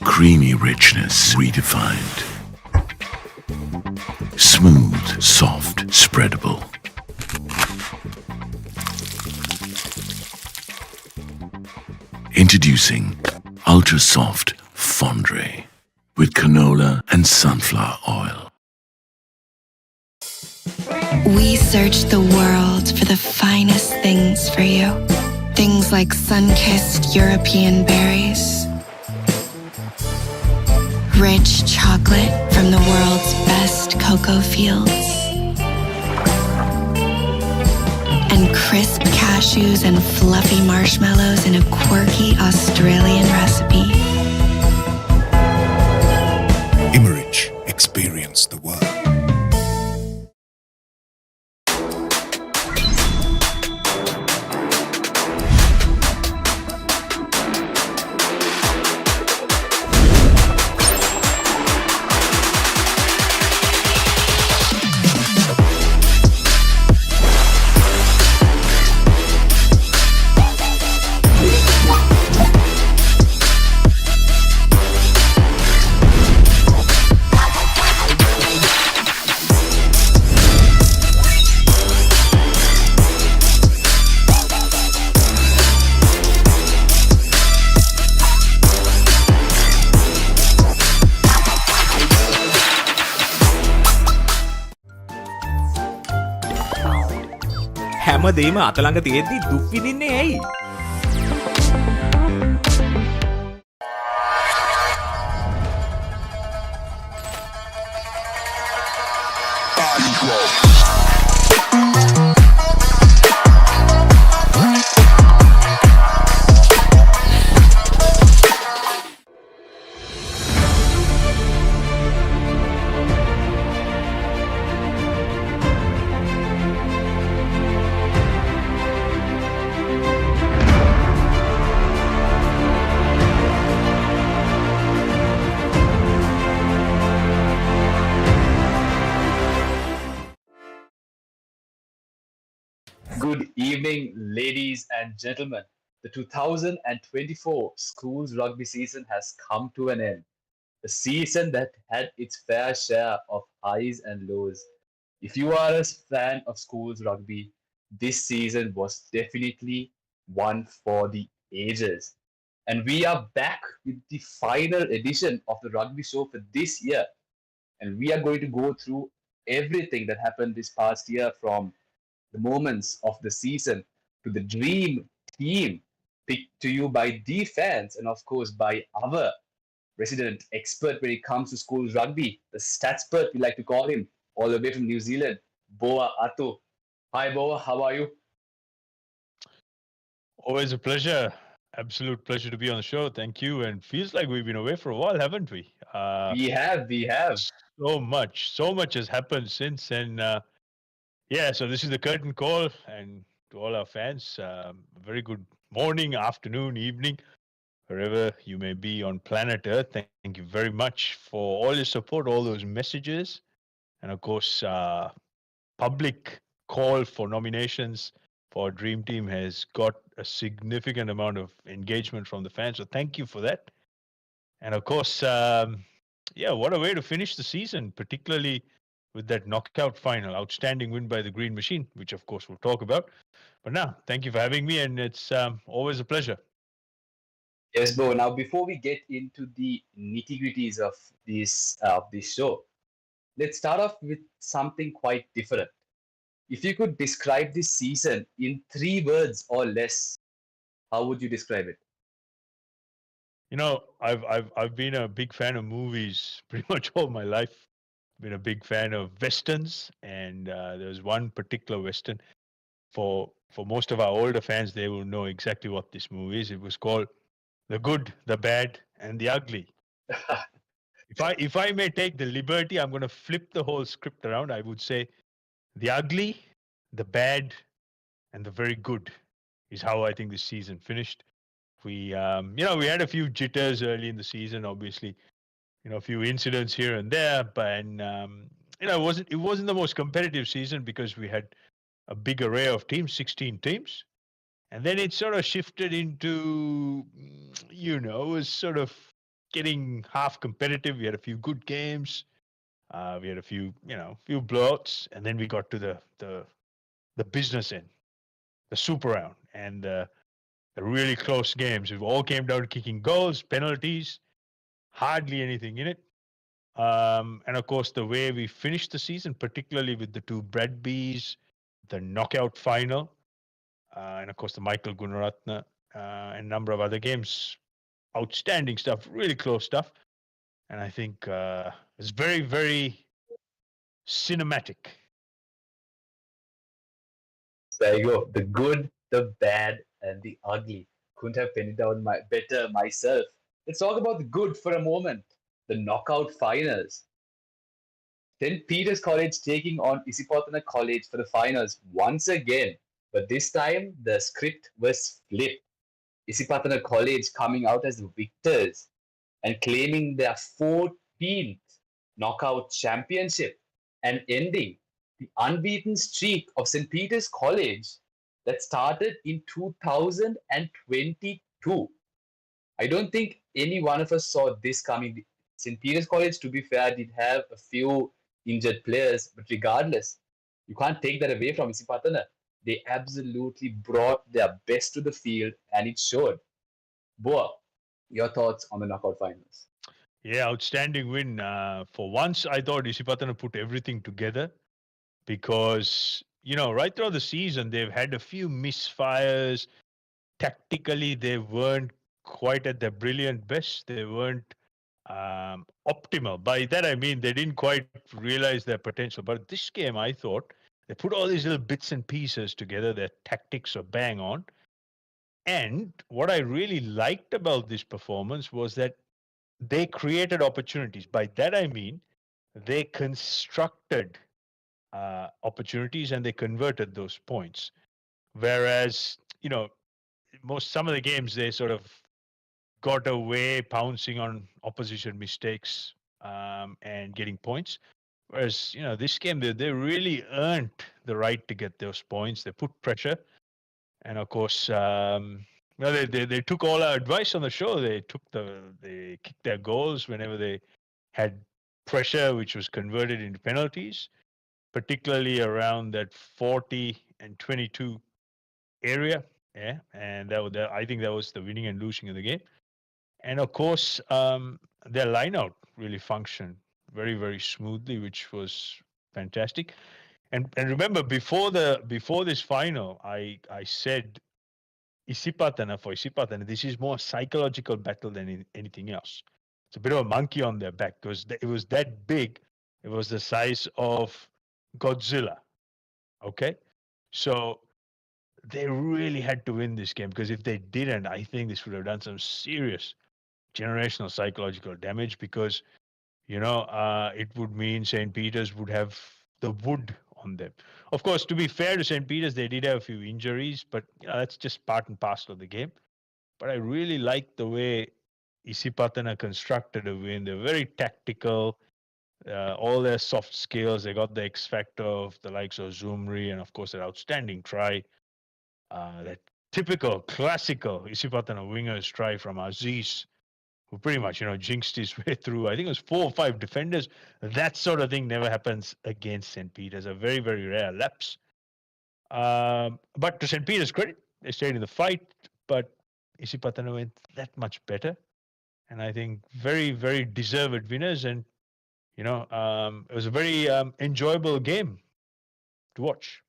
creamy richness redefined. Smooth, soft, spreadable. Introducing Ultra Soft Fondue with canola and sunflower oil. We searched the world for the finest things for you. Things like sun-kissed European berries, rich chocolate from the world's best cocoa fields, and crisp cashews and fluffy marshmallows in a quirky Australian recipe. 𝐊𝐿𝐴, experience the world. හැමදේම අතළඟ තියෙද්දි දුක් විඳින්නේ ඇයි? Good evening, ladies and gentlemen. The 2024 schools rugby season has come to an end. A season that had its fair share of highs and lows. If you are a fan of schools rugby, this season was definitely one for the ages. And we are back with the final edition of the Rugby Show for this year. And we are going to go through everything that happened this past year, from the moments of the season to the dream team picked to you by the fans and of course by our resident expert when it comes to schools rugby, the statspert, we like to call him, all the way from New Zealand, Boa Athu. Hi Boa, how are you? Always a pleasure. Absolute pleasure to be on the show. Thank you. And feels like we've been away for a while, haven't we? We have. So much has happened since. And yeah, so this is the curtain call. And to all our fans, a very good morning, afternoon, evening, wherever you may be on planet Earth. Thank you very much for all your support, all those messages. And of course, public call for nominations for our dream team has got a significant amount of engagement from the fans. So thank you for that. And of course, yeah, what a way to finish the season, particularly with that knockout final. Outstanding win by the Green Machine, which of course we'll talk about. But now, thank you for having me, and it's always a pleasure. Yes, Bo. Now, before we get into the nitty-gritties of this show, let's start off with something quite different. If you could describe this season in 3 words or less, how would you describe it? You know, I've been a big fan of movies pretty much all my life. Been a big fan of westerns, and there's one particular western. For most of our older fans, they will know exactly what this movie is. It was called The Good, the Bad, and the Ugly. If I may take the liberty, I'm going to flip the whole script around. I would say the ugly, the bad, and the very good is how I think this season finished. We we had a few jitters early in the season, obviously. A few incidents here and there, but it wasn't the most competitive season because we had a big array of teams, 16 teams, and then it sort of shifted into, it was sort of getting half competitive. We had a few good games. We had a few, few blowouts, and then we got to the business end, the super round, and the really close games. It all came down to kicking goals, penalties, hardly anything in it. And of course, the way we finished the season, particularly with the two Bradbys, the knockout final, and of course the Michael Gunaratne, and a number of other games, outstanding stuff, really close stuff. And I think it's very, very cinematic. There you go. The good, the bad, and the ugly. Couldn't have penned it down better myself. Let's talk about the good for a moment. The knockout finals. St. Peter's College taking on 𝐼𝐶𝐃 College for the finals once again. But this time, the script was flipped. 𝐼𝐶𝐃 College coming out as the victors and claiming their 14th knockout championship and ending the unbeaten streak of St. Peter's College that started in 2022. I don't think any one of us saw this coming. St. Peter's College, to be fair, did have a few injured players, but regardless, you can't take that away from 𝐼𝐶𝐃. They absolutely brought their best to the field, and it showed. Boa, your thoughts on the knockout finals? Yeah, outstanding win. For once, I thought 𝐼𝐶𝐃 put everything together because, right throughout the season, they've had a few misfires. Tactically, they weren't quite at their brilliant best. They weren't optimal. By that, I mean they didn't quite realize their potential. But this game, I thought, they put all these little bits and pieces together. Their tactics are bang on. And what I really liked about this performance was that they created opportunities. By that, I mean they constructed opportunities and they converted those points. Whereas, some of the games, they sort of got away pouncing on opposition mistakes and getting points. Whereas, this game, they really earned the right to get those points. They put pressure. And of course, they took all our advice on the show. They kicked their goals whenever they had pressure, which was converted into penalties, particularly around that 40 and 22 area. Yeah. And I think that was the winning and losing of the game. And of course, their lineout really functioned very, very smoothly, which was fantastic. And remember, before this final, I said 𝐼𝐶𝐃, this is more psychological battle than anything else. It's a bit of a monkey on their back because it was that big. It was the size of Godzilla. Okay, so they really had to win this game because if they didn't, I think this would have done some serious generational psychological damage because, it would mean St. Peter's would have the wood on them. Of course, to be fair to St. Peter's, they did have a few injuries, but that's just part and parcel of the game. But I really liked the way 𝐼𝐶𝐃 constructed a win. They're very tactical. All their soft skills, they got the X factor of the likes of Zumri and, of course, that outstanding try. That typical, classical 𝐼𝐶𝐃 winger's try from Aziz, who pretty much, jinxed his way through. I think it was 4 or 5 defenders. That sort of thing never happens against St. Peter's. A very, very rare lapse. But to St. Peter's credit, they stayed in the fight, but 𝐼𝐶𝐃 went that much better. And I think very, very deserved winners. And, it was a very enjoyable game to watch.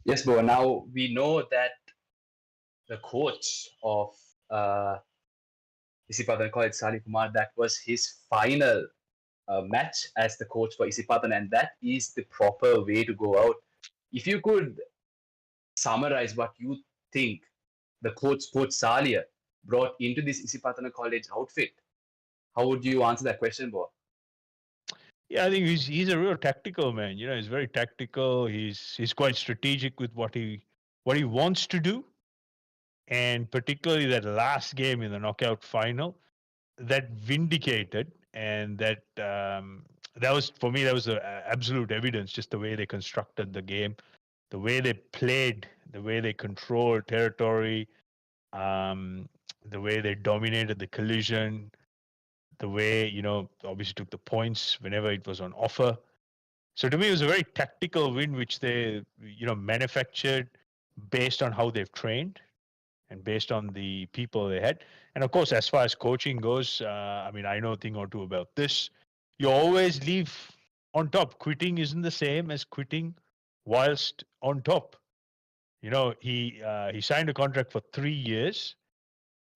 Yes, Bo. Now we know that the coach of 𝐼𝐶𝐃 College, 𝗤𝐿𝐴, that was his final match as the coach for 𝐼𝐶𝐃, and that is the proper way to go out. If you could summarize what you think the coach 𝗤𝐿𝐴 brought into this 𝐼𝐶𝐃 College outfit, how would you answer that question, Bo? Yeah, I think he's a real tactical man. He's very tactical. He's quite strategic with what he wants to do, and particularly that last game in the knockout final, that vindicated, and that was, for me, that was absolute evidence. Just the way they constructed the game, the way they played, the way they controlled territory, the way they dominated the collision, the way, obviously took the points whenever it was on offer. So to me, it was a very tactical win, which they, manufactured based on how they've trained and based on the people they had. And of course, as far as coaching goes, I know a thing or two about this. You always leave on top. Quitting isn't the same as quitting whilst on top. He signed a contract for 3 years,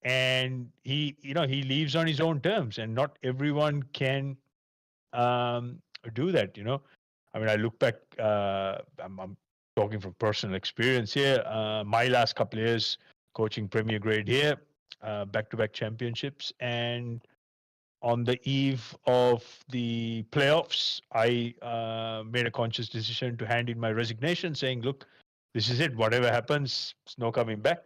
and he leaves on his own terms, and not everyone can do that. I look back. I'm talking from personal experience here. My last couple of years coaching Premier Grade here, back-to-back championships, and on the eve of the playoffs, I made a conscious decision to hand in my resignation, saying, "Look, this is it. Whatever happens, it's no coming back."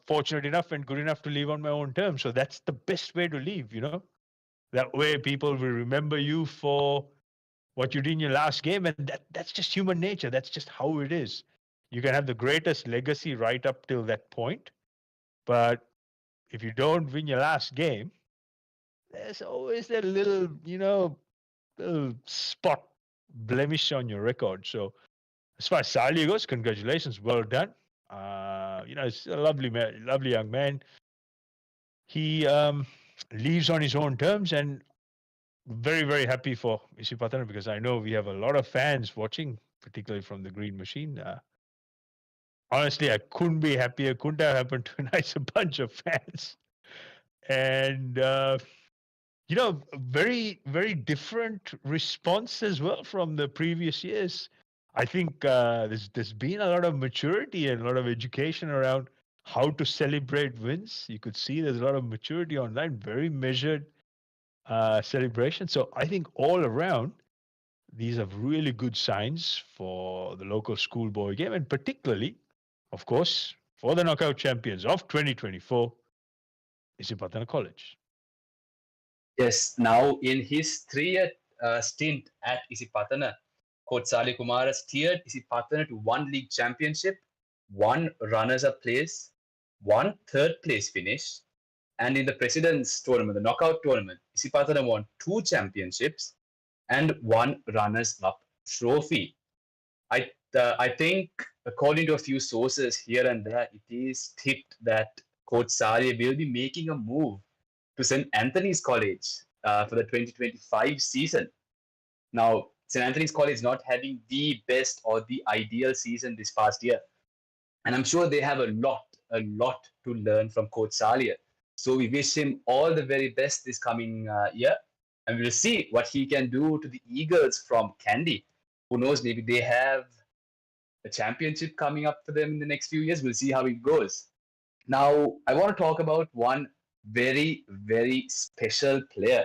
Fortunate enough and good enough to leave on my own terms. So that's the best way to leave. That way people will remember you for what you did in your last game, and that's just human nature. That's just how it is. You can have the greatest legacy right up till that point, but if you don't win your last game, there's always that little, little spot blemish on your record. So as far as 𝐊𝐿𝐼 goes, congratulations, well done. It's a lovely young man. He leaves on his own terms, and very, very happy for 𝐼cy Pathana, because I know we have a lot of fans watching, particularly from the Green Machine. Honestly, I couldn't be happier. Couldn't have happened to a nicer bunch of fans. And, very, very different response as well from the previous years. I think there's been a lot of maturity and a lot of education around how to celebrate wins. You could see there's a lot of maturity online, very measured celebration. So I think all around, these are really good signs for the local schoolboy game, and particularly, of course, for the knockout champions of 2024, 𝐼cy Pathana College. Yes, now in his 3-year stint at 𝐼cy Pathana, Coach Salih Kumar has steered 𝐼cy Pathana to 1 league championship, 1 runners-up place, 1 third-place finish, and in the President's Tournament, the knockout tournament, 𝐼cy Pathana won 2 championships and 1 runners-up trophy. I think, according to a few sources here and there, it is tipped that Coach Salih will be making a move to St. Anthony's College for the 2025 season. Now, St. Anthony's College is not having the best or the ideal season this past year. And I'm sure they have a lot to learn from Coach Salih. So we wish him all the very best this coming year. And we'll see what he can do to the Eagles from Kandy. Who knows, maybe they have a championship coming up for them in the next few years. We'll see how it goes. Now, I want to talk about one very, very special player,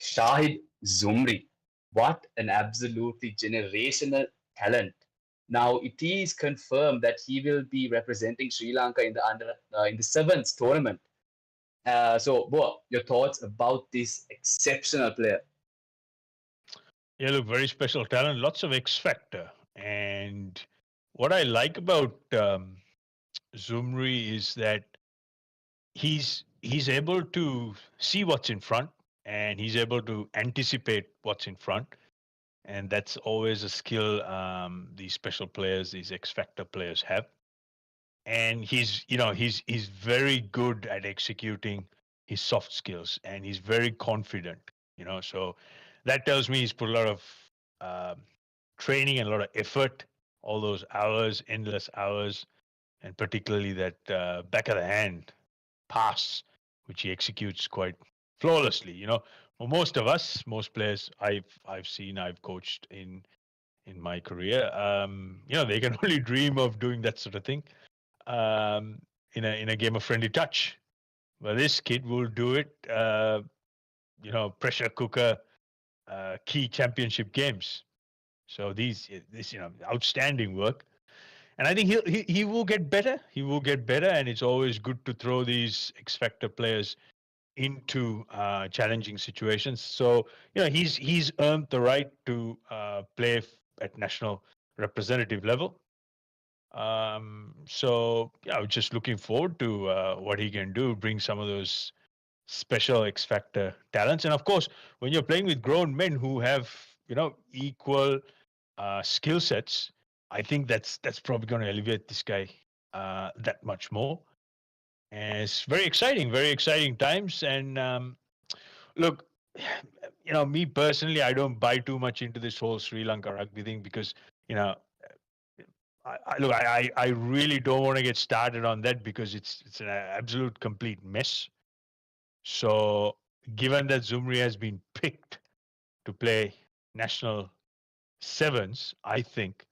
Shahid Zumri. What an absolutely generational talent. Now, it is confirmed that he will be representing Sri Lanka in the sevens tournament. So, Boa, your thoughts about this exceptional player? Yeah, look, very special talent, lots of X factor. And what I like about Zumri is that he's able to see what's in front, and he's able to anticipate what's in front. And that's always a skill these special players, these X factor players have. And he's very good at executing his soft skills, and he's very confident, so that tells me he's put a lot of training and a lot of effort, all those hours, endless hours, and particularly that back of the hand pass, which he executes quite flawlessly. For most of us, most players I've coached in my career, they can only dream of doing that sort of thing in a game of friendly touch. Well, this kid will do it, pressure cooker, key championship games. So this outstanding work. And I think he will get better. He will get better, and it's always good to throw these X factor players into challenging situations. So he's earned the right to play at national representative level. So yeah, I'm just looking forward to what he can do, bring some of those special X factor talents. And of course, when you're playing with grown men who have, equal skill sets, I think that's probably going to elevate this guy that much more. And it's very exciting times. And look, me personally, I don't buy too much into this whole Sri Lanka rugby thing because, you know, I really don't want to get started on that because it's an absolute complete mess. So, given that Zumri has been picked to play national sevens, I think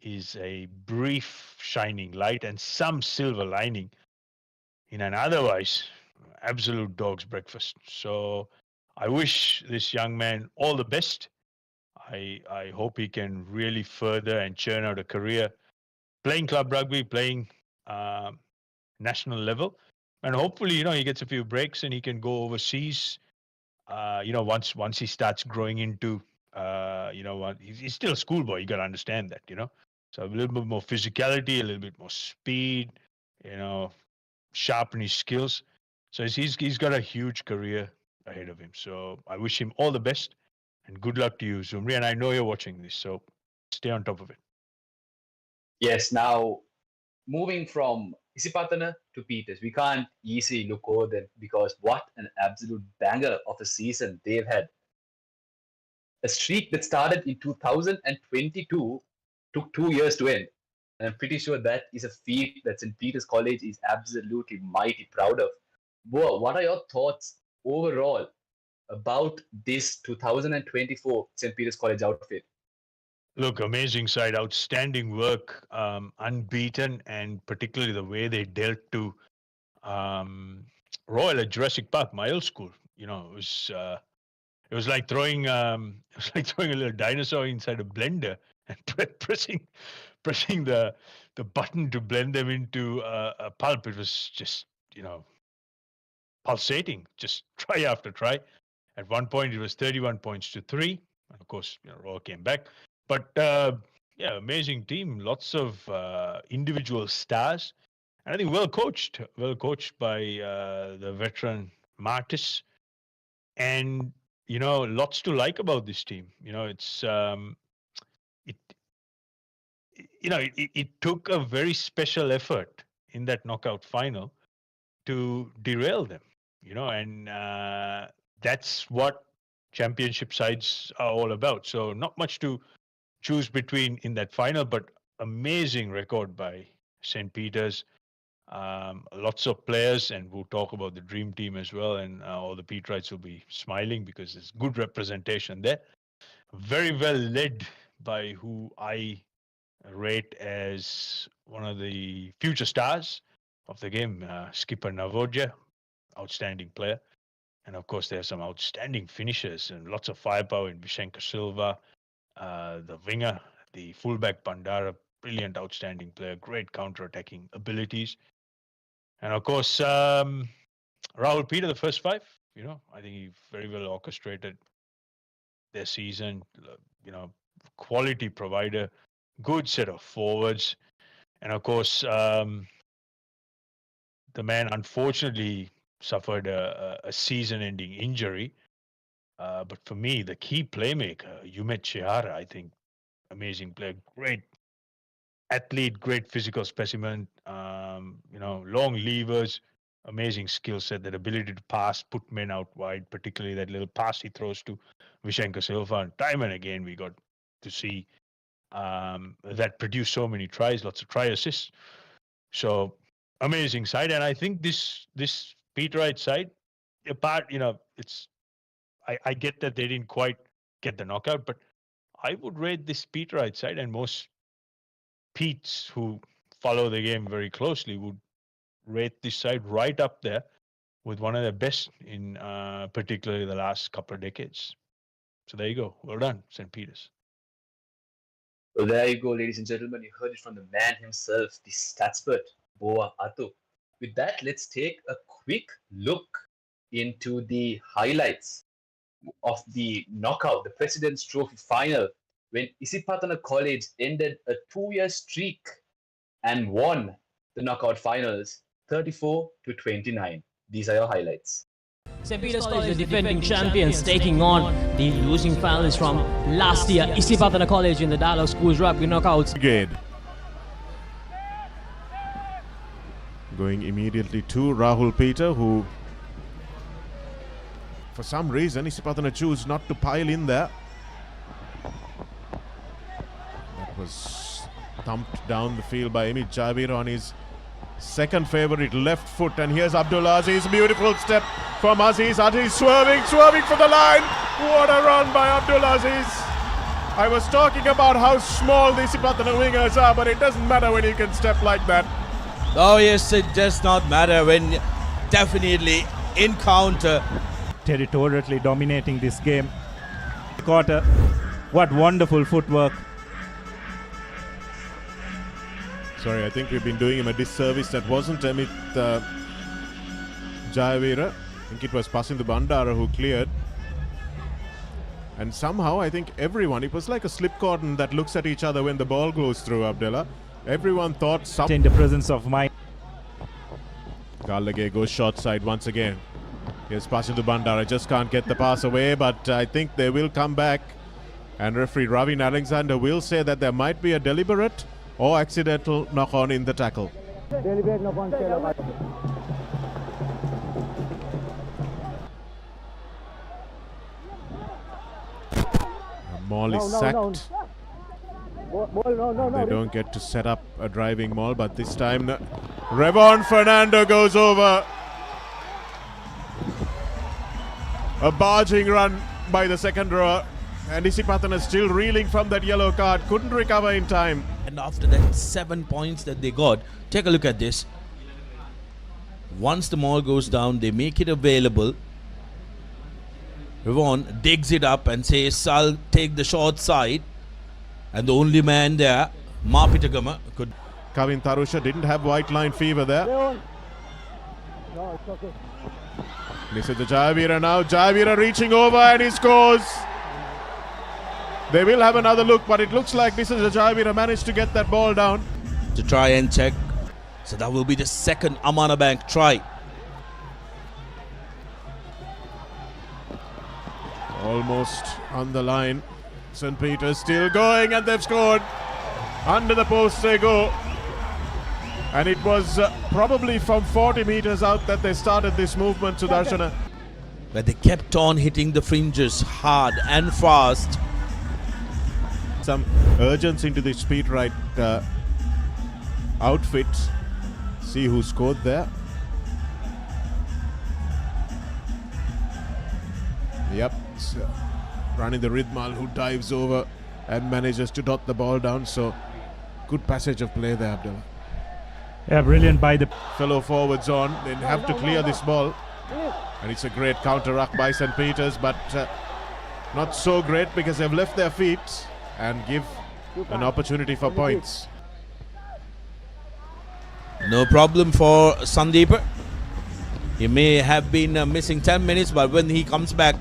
is a brief shining light and some silver lining in an otherwise absolute dog's breakfast. So, I wish this young man all the best. I hope he can really further and churn out a career playing club rugby, playing national level, and hopefully, he gets a few breaks and he can go overseas. Once he starts growing into, he's still a schoolboy. You got to understand that, So a little bit more physicality, a little bit more speed, sharpen his skills. So he's got a huge career ahead of him. So I wish him all the best and good luck to you, Zumri. And I know you're watching this, so stay on top of it. Yes, now moving from Isipatana to Peters, we can't easily look over them because what an absolute banger of a season they've had. A streak that started in 2022 took 2 years to end. And I'm pretty sure that is a feat that St. Peter's College is absolutely mighty proud of. Boa, what are your thoughts overall about this 2024 St. Peter's College outfit? Look, amazing side, outstanding work, unbeaten, and particularly the way they dealt to Royal at Jurassic Park, my old school. It was like throwing a little dinosaur inside a blender and pressing the button to blend them into a pulp. It was just pulsating, just try after try. At one point, it was 31 points to 3. And of course, Royal came back. But yeah, amazing team. Lots of individual stars. And I think well coached by the veteran Martis. And, lots to like about this team. It took a very special effort in that knockout final to derail them, and that's what championship sides are all about. So not much to choose between in that final, but amazing record by St. Peter's. Lots of players, and we'll talk about the dream team as well, and all the Peterites will be smiling because there's good representation there. Very well led by who I rate as one of the future stars of the game, skipper 𝐊𝐿𝐴𝐺𝐻, outstanding player. And of course, there are some outstanding finishers and lots of firepower in 𝗥𝘂𝗱𝗿𝐿, the winger, the fullback Bandara, brilliant, outstanding player, great counter-attacking abilities. And of course, Rahul Peter, the first 5, I think he very well orchestrated their season, quality provider, good set of forwards. And of course, the man unfortunately suffered a season-ending injury. But for me, the key playmaker, Yumet Chihara, I think, amazing player, great athlete, great physical specimen, long levers, amazing skill set, that ability to pass, put men out wide, particularly that little pass he throws to 𝐕𝐴𝐿𝐴𝐿. And time and again, we got to see that produced so many tries, lots of try assists. So amazing side. And I think this Peterite side, apart, I get that they didn't quite get the knockout, but I would rate this Peterite side, and most Petes who follow the game very closely would rate this side right up there with one of the best in particularly the last couple of decades. So there you go. Well done, St. Peter's. Well, there you go, ladies and gentlemen. You heard it from the man himself, the statspert, Boa Athu. With that, let's take a quick look into the highlights of the knockout, the President's Trophy final, when Isipatana College ended a 2-year streak and won the knockout finals 34-29. These are your highlights. St. Peter's College, the defending champions, taking on the losing finalists from last year, 𝐿𝐴 College, in the Dialogue Schools Rugby Knockouts. Brigade. Going immediately to Rahul Peter, who for some reason 𝐿𝐴 choose not to pile in there. That was thumped down the field by 𝐿𝐴 on his second favourite left foot, and here's Abdullah Aziz. Beautiful step from Aziz. Aziz swerving for the line. What a run by Abdullah Aziz. I was talking about how small these 𝐿𝐴 wingers are, but it doesn't matter when you can step like that. Oh yes, it does not matter when definitely in counter. Territorially dominating this game. Quarter. What wonderful footwork. Sorry, I think we've been doing him a disservice. That wasn't 𝐿𝐴 𝐿𝐴. I think it was Pasindu Bandara who cleared. And somehow I think everyone, it was like a slip cordon that looks at each other when the ball goes through, Abdullah. Everyone thought something. In the presence of mind. 𝐿𝐴 goes short side once again. Here's Pasindu Bandara, just can't get the pass away, but I think they will come back. And referee Ravin Alexander will say that there might be a deliberate or accidental knock-on in the tackle. Maul is sacked. They don't get to set up a driving maul, but this time Revon Fernando goes over. A barging run by the second rower, and 𝐿𝐴 is still reeling from that yellow card, couldn't recover in time. And after that 7 points that they got, take a look at this. Once the maul goes down, they make it available. Revon digs it up and says, I'll take the short side. And the only man there, 𝐴 could. Kavin Tarusha didn't have white line fever there. No, it's okay. This is the 𝐿𝐴 now. 𝐿𝐴 reaching over and he scores. They will have another look, but it looks like this is the 𝐿𝐴 managed to get that ball down. To try and check. So that will be the second Amana Bank try. Almost on the line. St. Peter's still going, and they've scored. Under the post they go. And it was probably from 40 meters out that they started this movement, Sudarshana. But they kept on hitting the fringes hard and fast. Some urgency into the speed right outfit. See who scored there. Yep, running the Ridmal, who dives over and manages to dot the ball down. So good passage of play there, Abdullah. Yeah, brilliant by the fellow forwards on. They have to clear this ball, and it's a great counter-ruck by St. Peter's, but not so great because they've left their feet and give an opportunity for points. No problem for Sandeep. He may have been missing 10 minutes, but when he comes back.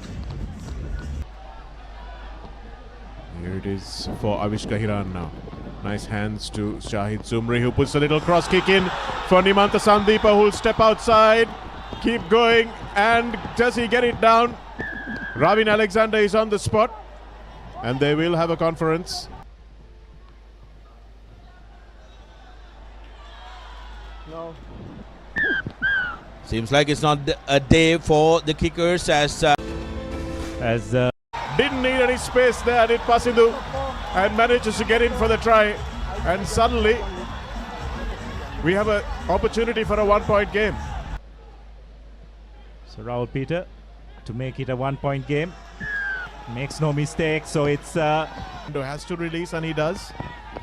Here it is for Avishka Hiran now. Nice hands to Shahid Zumri, who puts a little cross kick in for Nimantha Sandeepa, who'll step outside, keep going, and does he get it down? Ravin Alexander is on the spot, and they will have a conference. No. Seems like it's not a day for the kickers as didn't need any space there, did Pasindu, and manages to get in for the try. And suddenly we have an opportunity for a 1-point game. So Rahul Peter to make it a 1-point game. Makes no mistake, so it's has to release, and he does.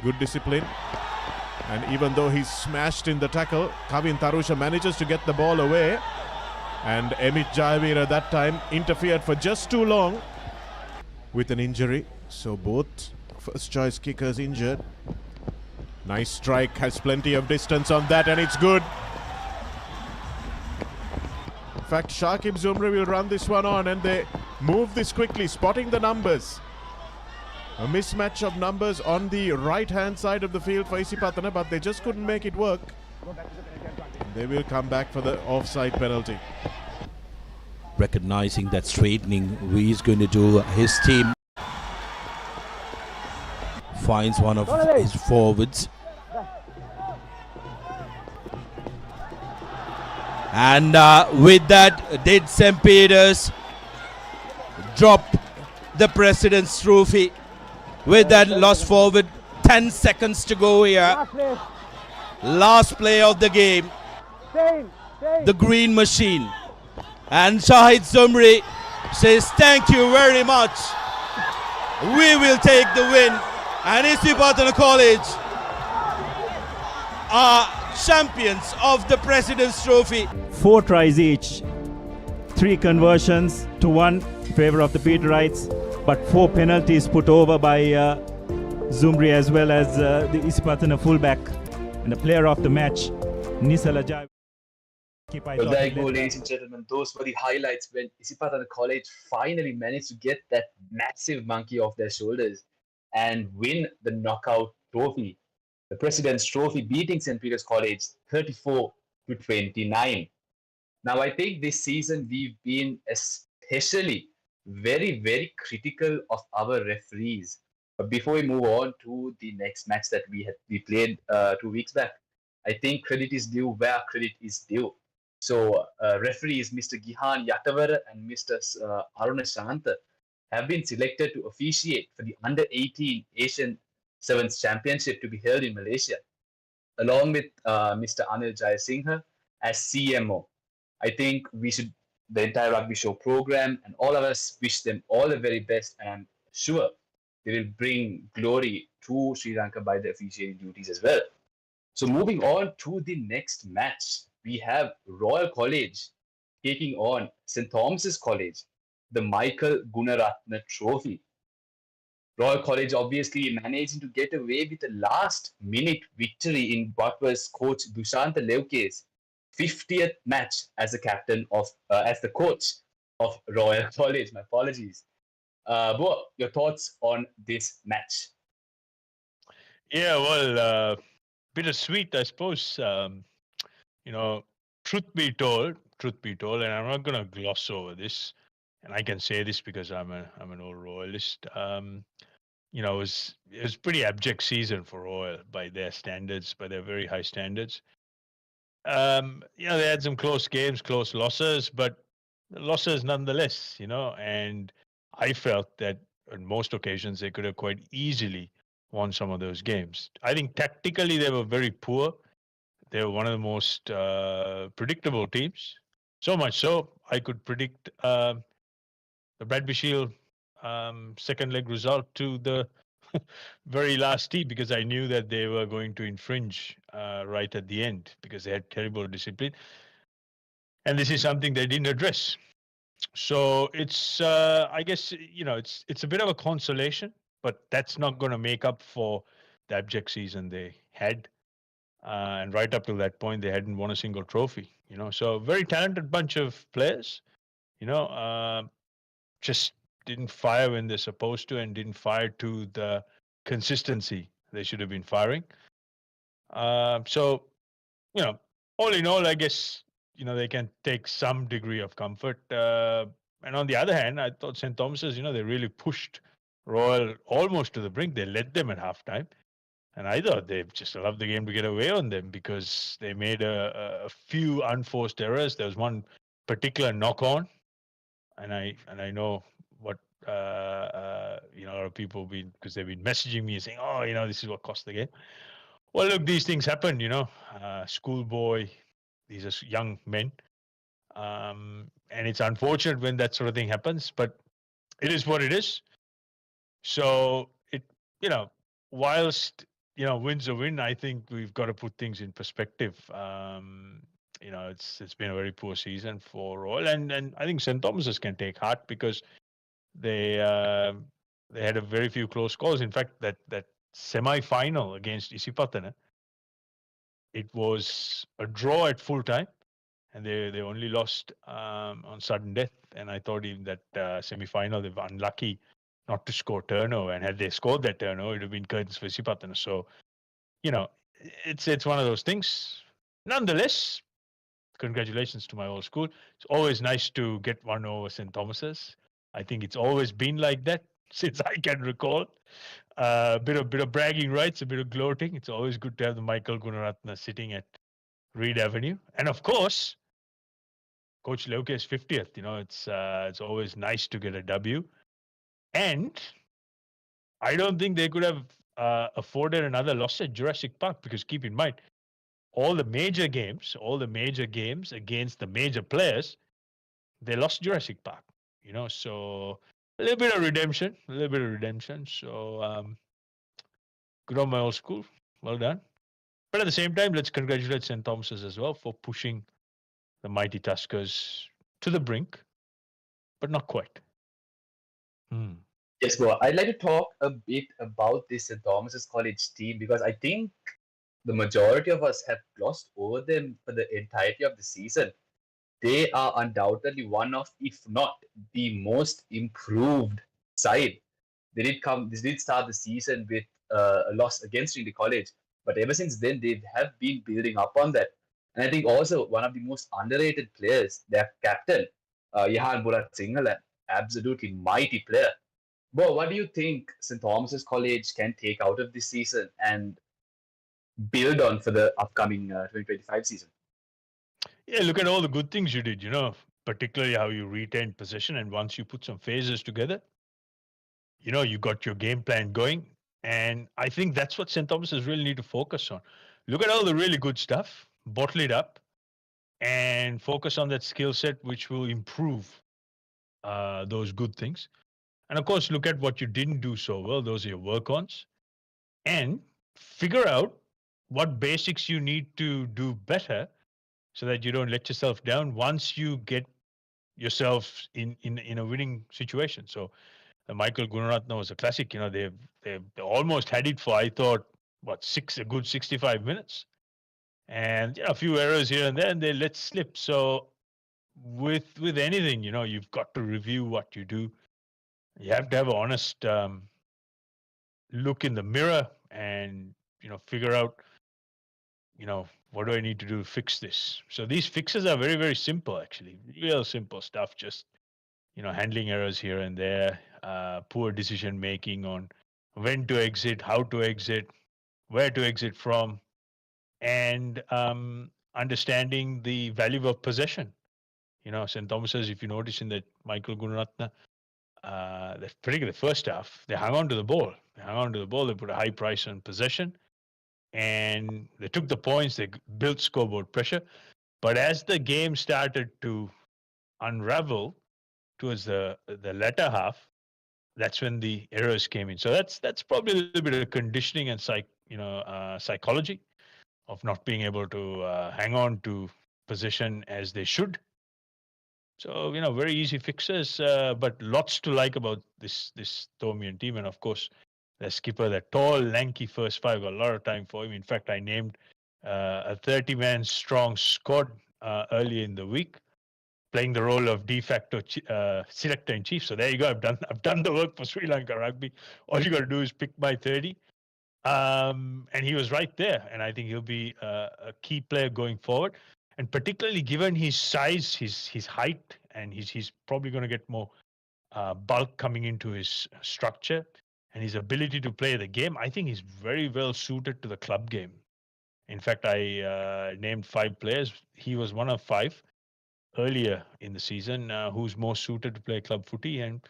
Good discipline. And even though he's smashed in the tackle, Kavin Tarusha manages to get the ball away. And 𝐿𝐴 at that time interfered for just too long with an injury. So both first choice kickers injured. Nice strike, has plenty of distance on that, and it's good. In fact, Shakib Zumri will run this one on, and they move this quickly, spotting the numbers. A mismatch of numbers on the right-hand side of the field for 𝐸𝐶𝐸𝐵𝐴𝐻, but they just couldn't make it work. They will come back for the offside penalty. Recognizing that straightening he's going to do, his team finds one of his forwards. And with that, did St. Peter's drop the President's Trophy? With that lost forward, 10 seconds to go here. Last play of the game. The green machine. And Shahid Zumri says, thank you very much. We will take the win. And 𝐸𝐶 College are champions of the President's Trophy. 4 tries each, 3 conversions to 1 favor of the Peterites, but 4 penalties put over by Zumri as well as the 𝐸𝐶 fullback, and the player of the match, Nisala Jai. Well, there you go, ladies and gentlemen. Those were the highlights when 𝐸𝐶 College finally managed to get that massive monkey off their shoulders and win the knockout trophy, the President's Trophy, beating St. Peter's College 34-29. Now, I think this season we've been especially very, very critical of our referees. But before we move on to the next match that we played 2 weeks back, I think credit is due where credit is due. So referees Mr. Gihan Yatavara and Mr. Aruna Shantha have been selected to officiate for the Under-18 Asian Sevens Championship to be held in Malaysia, along with Mr. Anil Jayasinghe as CMO. I think the entire Rugby Show program and all of us wish them all the very best, and I'm sure they will bring glory to Sri Lanka by the officiating duties as well. So moving on to the next match, we have Royal College taking on St. Thomas's College, the Michael Gunaratne Trophy. Royal College obviously managing to get away with a last-minute victory in what was Coach Dushantha Levke's 50th match as the captain of, as the coach of Royal College. My apologies. Boa, your thoughts on this match? Yeah, well, bittersweet, I suppose. You know, truth be told, and I'm not going to gloss over this, and I can say this because I'm an old Royalist. You know, it was pretty abject season for Royal by their standards, by their very high standards. You know, they had some close games, close losses, but losses nonetheless, you know, and I felt that on most occasions they could have quite easily won some of those games. I think tactically they were very poor. They were one of the most predictable teams. So much so, I could predict the Rugby Shield second leg result to the very last tee, because I knew that they were going to infringe right at the end because they had terrible discipline. And this is something they didn't address. So it's, I guess, you know, it's a bit of a consolation, but that's not going to make up for the abject season they had. And right up to that point, they hadn't won a single trophy, you know. So very talented bunch of players, you know, just didn't fire when they're supposed to and didn't fire to the consistency they should have been firing. So, you know, all in all, I guess, you know, they can take some degree of comfort. And on the other hand, I thought St. Thomas's, you know, they really pushed Royal almost to the brink. They led them at halftime. And I thought they just allowed the game to get away on them because they made a few unforced errors. There was one particular knock-on, and I know what you know, a lot of people because they've been messaging me saying, oh, you know, this is what cost the game. Well, look, these things happen, you know. Schoolboy, these are young men, and it's unfortunate when that sort of thing happens, but it is what it is. So it, you know, whilst, you know, win's a win, I think we've got to put things in perspective. You know, it's been a very poor season for Royal, and I think St. Thomas's can take heart because they had a very few close calls. In fact, that semi-final against 𝐸𝐶, it was a draw at full time, and they only lost on sudden death. And I thought even that semi-final, they were unlucky not to score turnover. And had they scored that turnover, it would have been curtains for 𝐶𝐶𝐵𝐻𝑒𝐴𝐻. So, it's one of those things. Nonetheless, congratulations to my old school. It's always nice to get one over St. Thomas's. I think it's always been like that since I can recall. A bit of bragging rights, a bit of gloating. It's always good to have the Michael Gunaratne sitting at Reed Avenue. And of course, Coach 𝐊𝐞𝐴𝐻𝐿 50th. It's always nice to get a W. And I don't think they could have afforded another loss at Jurassic Park, because keep in mind, all the major games against the major players, they lost Jurassic Park. So a little bit of redemption. So good on my old school. Well done. But at the same time, let's congratulate St. Thomas's as well for pushing the mighty Tuskers to the brink, but not quite. Yes, Boa. I'd like to talk a bit about this St. Thomas's College team, because I think the majority of us have glossed over them for the entirety of the season. They are undoubtedly one of, if not the most improved side. This did start the season with a loss against Trinity College, but ever since then they have been building up on that. And I think also one of the most underrated players, their captain, 𝐻𝐿 an absolutely mighty player. But what do you think St. Thomas's College can take out of this season and build on for the upcoming 2025 season? Yeah, look at all the good things you did, particularly how you retained possession. And once you put some phases together, you got your game plan going. And I think that's what St. Thomas's really need to focus on. Look at all the really good stuff, bottle it up, and focus on that skill set, which will improve those good things. And of course, look at what you didn't do so well. Those are your work-ons. And figure out what basics you need to do better so that you don't let yourself down once you get yourself in a winning situation. So the Michael Gunaratne was a classic. They almost had it for, I thought, a good 65 minutes. And a few errors here and there, and they let slip. So with anything, you've got to review what you do. You have to have an honest look in the mirror and, figure out, what do I need to do to fix this? So these fixes are very, very simple, actually. Real simple stuff. Just, handling errors here and there, poor decision making on when to exit, how to exit, where to exit from, and understanding the value of possession. St. Thomas's, if you notice in that Michael Gunaratne, particularly the first half, they hung on to the ball. They put a high price on possession, and they took the points. They built scoreboard pressure. But as the game started to unravel towards the latter half, that's when the errors came in. So that's probably a little bit of conditioning and psychology of not being able to hang on to position as they should. So, very easy fixes, but lots to like about this 𝐿𝐴𝐻𝐿 team. And of course, the skipper, that tall, lanky first five, got a lot of time for him. In fact, I named a 30-man strong squad earlier in the week, playing the role of de facto selector-in-chief. So there you go. I've done the work for Sri Lanka Rugby. All you got to do is pick my 30. And he was right there. And I think he'll be a key player going forward. And particularly given his size, his height, and he's probably going to get more bulk coming into his structure, and his ability to play the game, I think he's very well suited to the club game. In fact, I named 5 players. He was one of 5 earlier in the season who's more suited to play club footy, and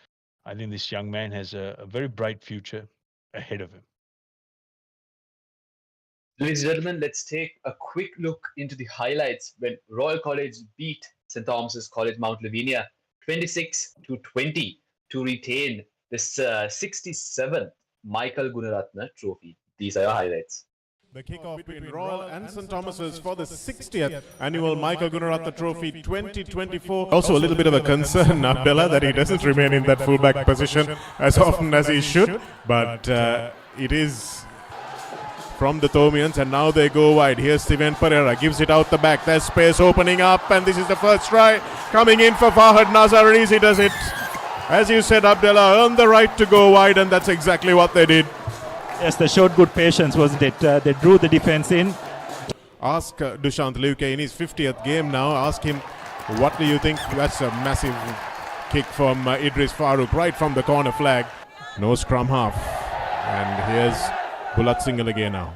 I think this young man has a very bright future ahead of him. Ladies and gentlemen, let's take a quick look into the highlights when Royal College beat St. Thomas's College Mount Lavinia 26-20 to retain this 67th Michael Gunaratne Trophy. These are your highlights. The kickoff between Royal and St. Thomas's for the 60th annual Michael Gunaratne Trophy 2024. Also a little bit of a concern, Abdullah, that he doesn't remain in that fullback position as often as he should. But it is from the 𝐿𝐴𝐻𝐿, and now they go wide. Here's Steven Pereira, gives it out the back. There's space opening up, and this is the first try coming in for Fahad Nazar. Easy does it. As you said, Abdullah earned the right to go wide, and that's exactly what they did. Yes, they showed good patience, wasn't it? They drew the defense in. Ask Dushant Liuke in his 50th game now. Ask him, what do you think? That's a massive kick from Idris Farooq right from the corner flag. No scrum half. And here's 𝐊𝐿𝐴𝐺𝐬 now.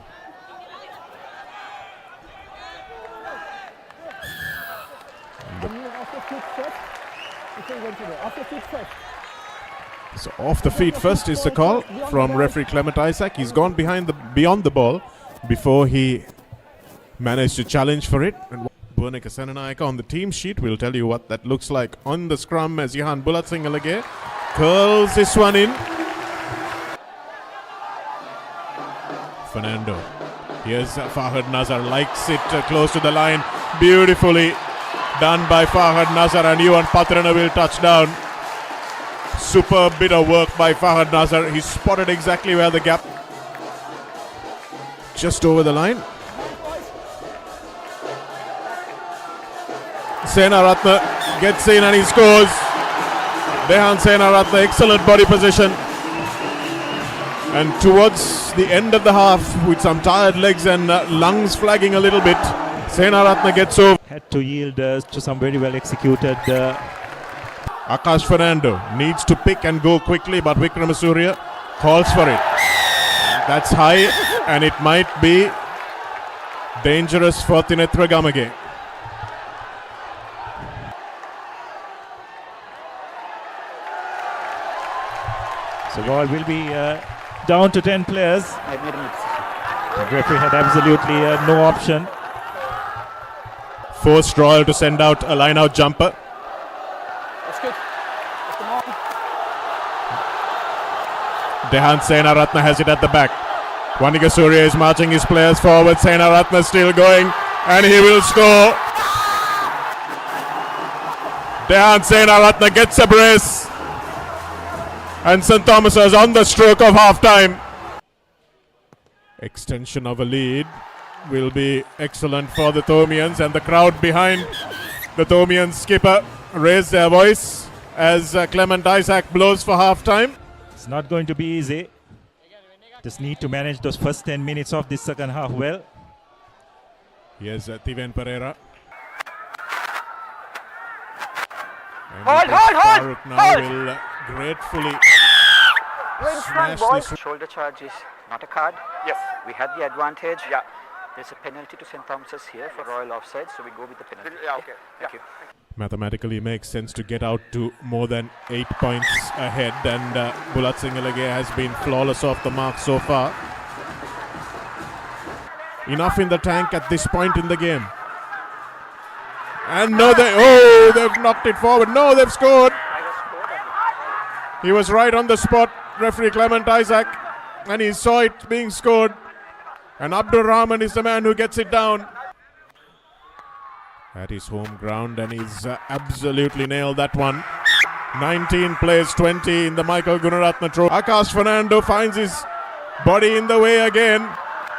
So off the feet first is the call from referee Clement Isaac. He's gone beyond the ball before he managed to challenge for it. And 𝐷𝐴𝐺𝐬 Senanayaka on the team sheet will tell you what that looks like on the scrum as Johan 𝐊𝐿𝐴𝐺𝐬 curls this one in. Fernando. Here's Fahad Nazar, likes it close to the line. Beautifully done by Fahad Nazar, and Johan Patrana will touch down. Superb bit of work by Fahad Nazar. He spotted exactly where the gap. Just over the line. Senaratne gets in and he scores. Dehan Senaratne, excellent body position. And towards the end of the half, with some tired legs and lungs flagging a little bit, Senaratne gets over. Had to yield to some very well executed. Akash Fernando needs to pick and go quickly, but Wickramasuriya calls for it. That's high, and it might be dangerous for Tinethra Gamage. So Royal will be down to 10 players. The referee had absolutely no option. Forced Royal to send out a line-out jumper. Dehan Senaratne has it at the back. Wanigasuriya is marching his players forward. Senaratne still going, and he will score. Dehan Senaratne gets a brace, and St Thomas's on the stroke of half-time. Extension of a lead will be excellent for the Thomians, and the crowd behind the Thomian skipper raise their voice as Clement Isaac blows for half-time. It's not going to be easy. Just need to manage those first 10 minutes of this second half well. Here's Tiven Pereira. Hold! Farooq now will gratefully smash this. Shoulder charge is not a card. Yes. We had the advantage. Yeah. There's a penalty to St Thomas's here for Royal offside, so we go with the penalty. Yeah, okay. Thank you. Mathematically makes sense to get out to more than 8 points ahead, and 𝐊𝐿𝐴𝐺𝐬 has been flawless off the mark so far. Enough in the tank at this point in the game. And no, they've knocked it forward. No, they've scored. He was right on the spot, referee Clement Isaac, and he saw it being scored. And Abdur Rahman is the man who gets it down at his home ground, and he's absolutely nailed that one. 19 plays 20 in the Michael Gunaratne Trophy. Akash Fernando finds his body in the way again.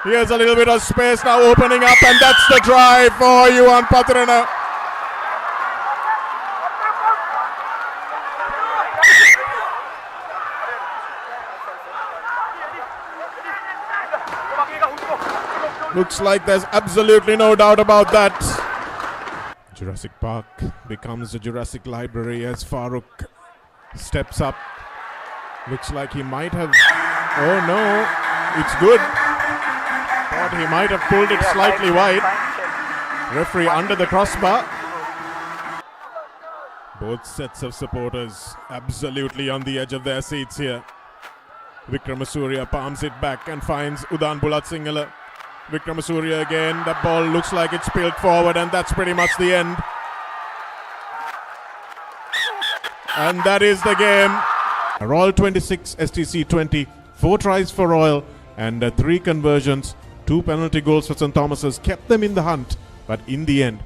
Here's a little bit of space now opening up, and that's the try for Johan Patrana. Looks like there's absolutely no doubt about that. Jurassic Park becomes a Jurassic Library as Farooq steps up. Looks like he might have... Oh no, it's good. Thought he might have pulled it slightly wide. Referee under the crossbar. Both sets of supporters absolutely on the edge of their seats here. Wickramasuriya palms it back and finds Udan Bulat-Singhale. Wickramasuriya again. The ball looks like it's spilled forward, and that's pretty much the end. And that is the game. Royal 26, STC 20. 4 tries for Royal and 3 conversions. 2 penalty goals for St Thomas's kept them in the hunt, but in the end, a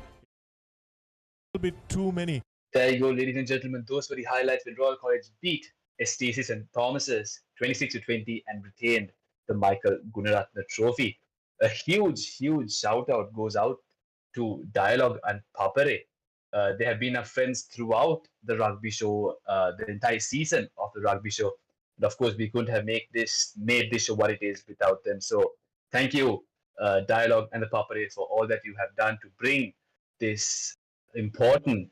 little bit too many. There you go, ladies and gentlemen. Those were the highlights when Royal College beat STC St Thomas's 26-20 and retained the Michael Gunaratne Trophy. A huge shout out goes out to Dialogue and Papare They have been our friends throughout the Rugby Show, the entire season of the Rugby Show. And of course, we couldn't have made this show what it is without them. So thank you, Dialogue and the Puppet, for all that you have done to bring this important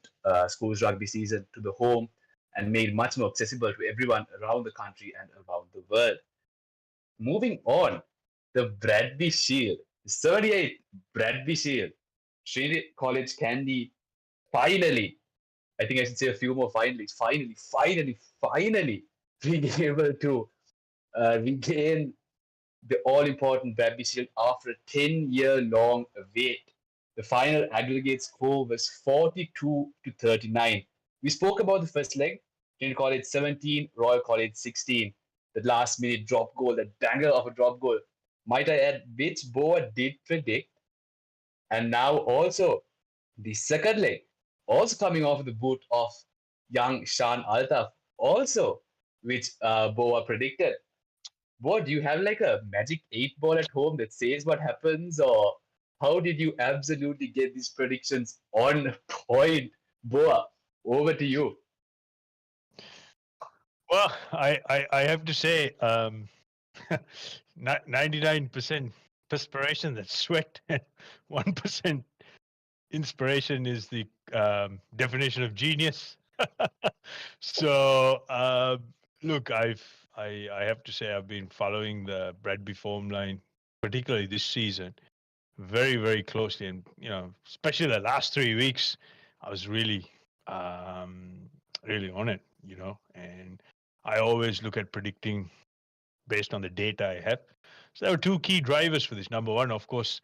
schools rugby season to the home and made much more accessible to everyone around the country and around the world. Moving on, the Bradby Shield, the 38th Bradby Shield, Trinity College Kandy finally, I think I should say a few more finally being able to regain the all-important Bradby Shield after a 10-year-long wait. The final aggregate score was 42-39. We spoke about the first leg, Trinity College 17, Royal College 16. The last-minute drop goal, the danger of a drop goal, might I add, which Boa did predict. And now also the second leg, also coming off the boot of young Shan Altaf, also which Boa predicted. Boa, do you have like a magic 8-ball at home that says what happens, or how did you absolutely get these predictions on point? Boa, over to you. Well, I have to say, 99% perspiration, that's sweat, and 1% inspiration is the definition of genius. So, look, I have to say I've been following the Bradby form line, particularly this season, very, very closely, and especially the last 3 weeks, I was really, really on it, and I always look at predicting based on the data I have. So there were two key drivers for this. Number one, of course,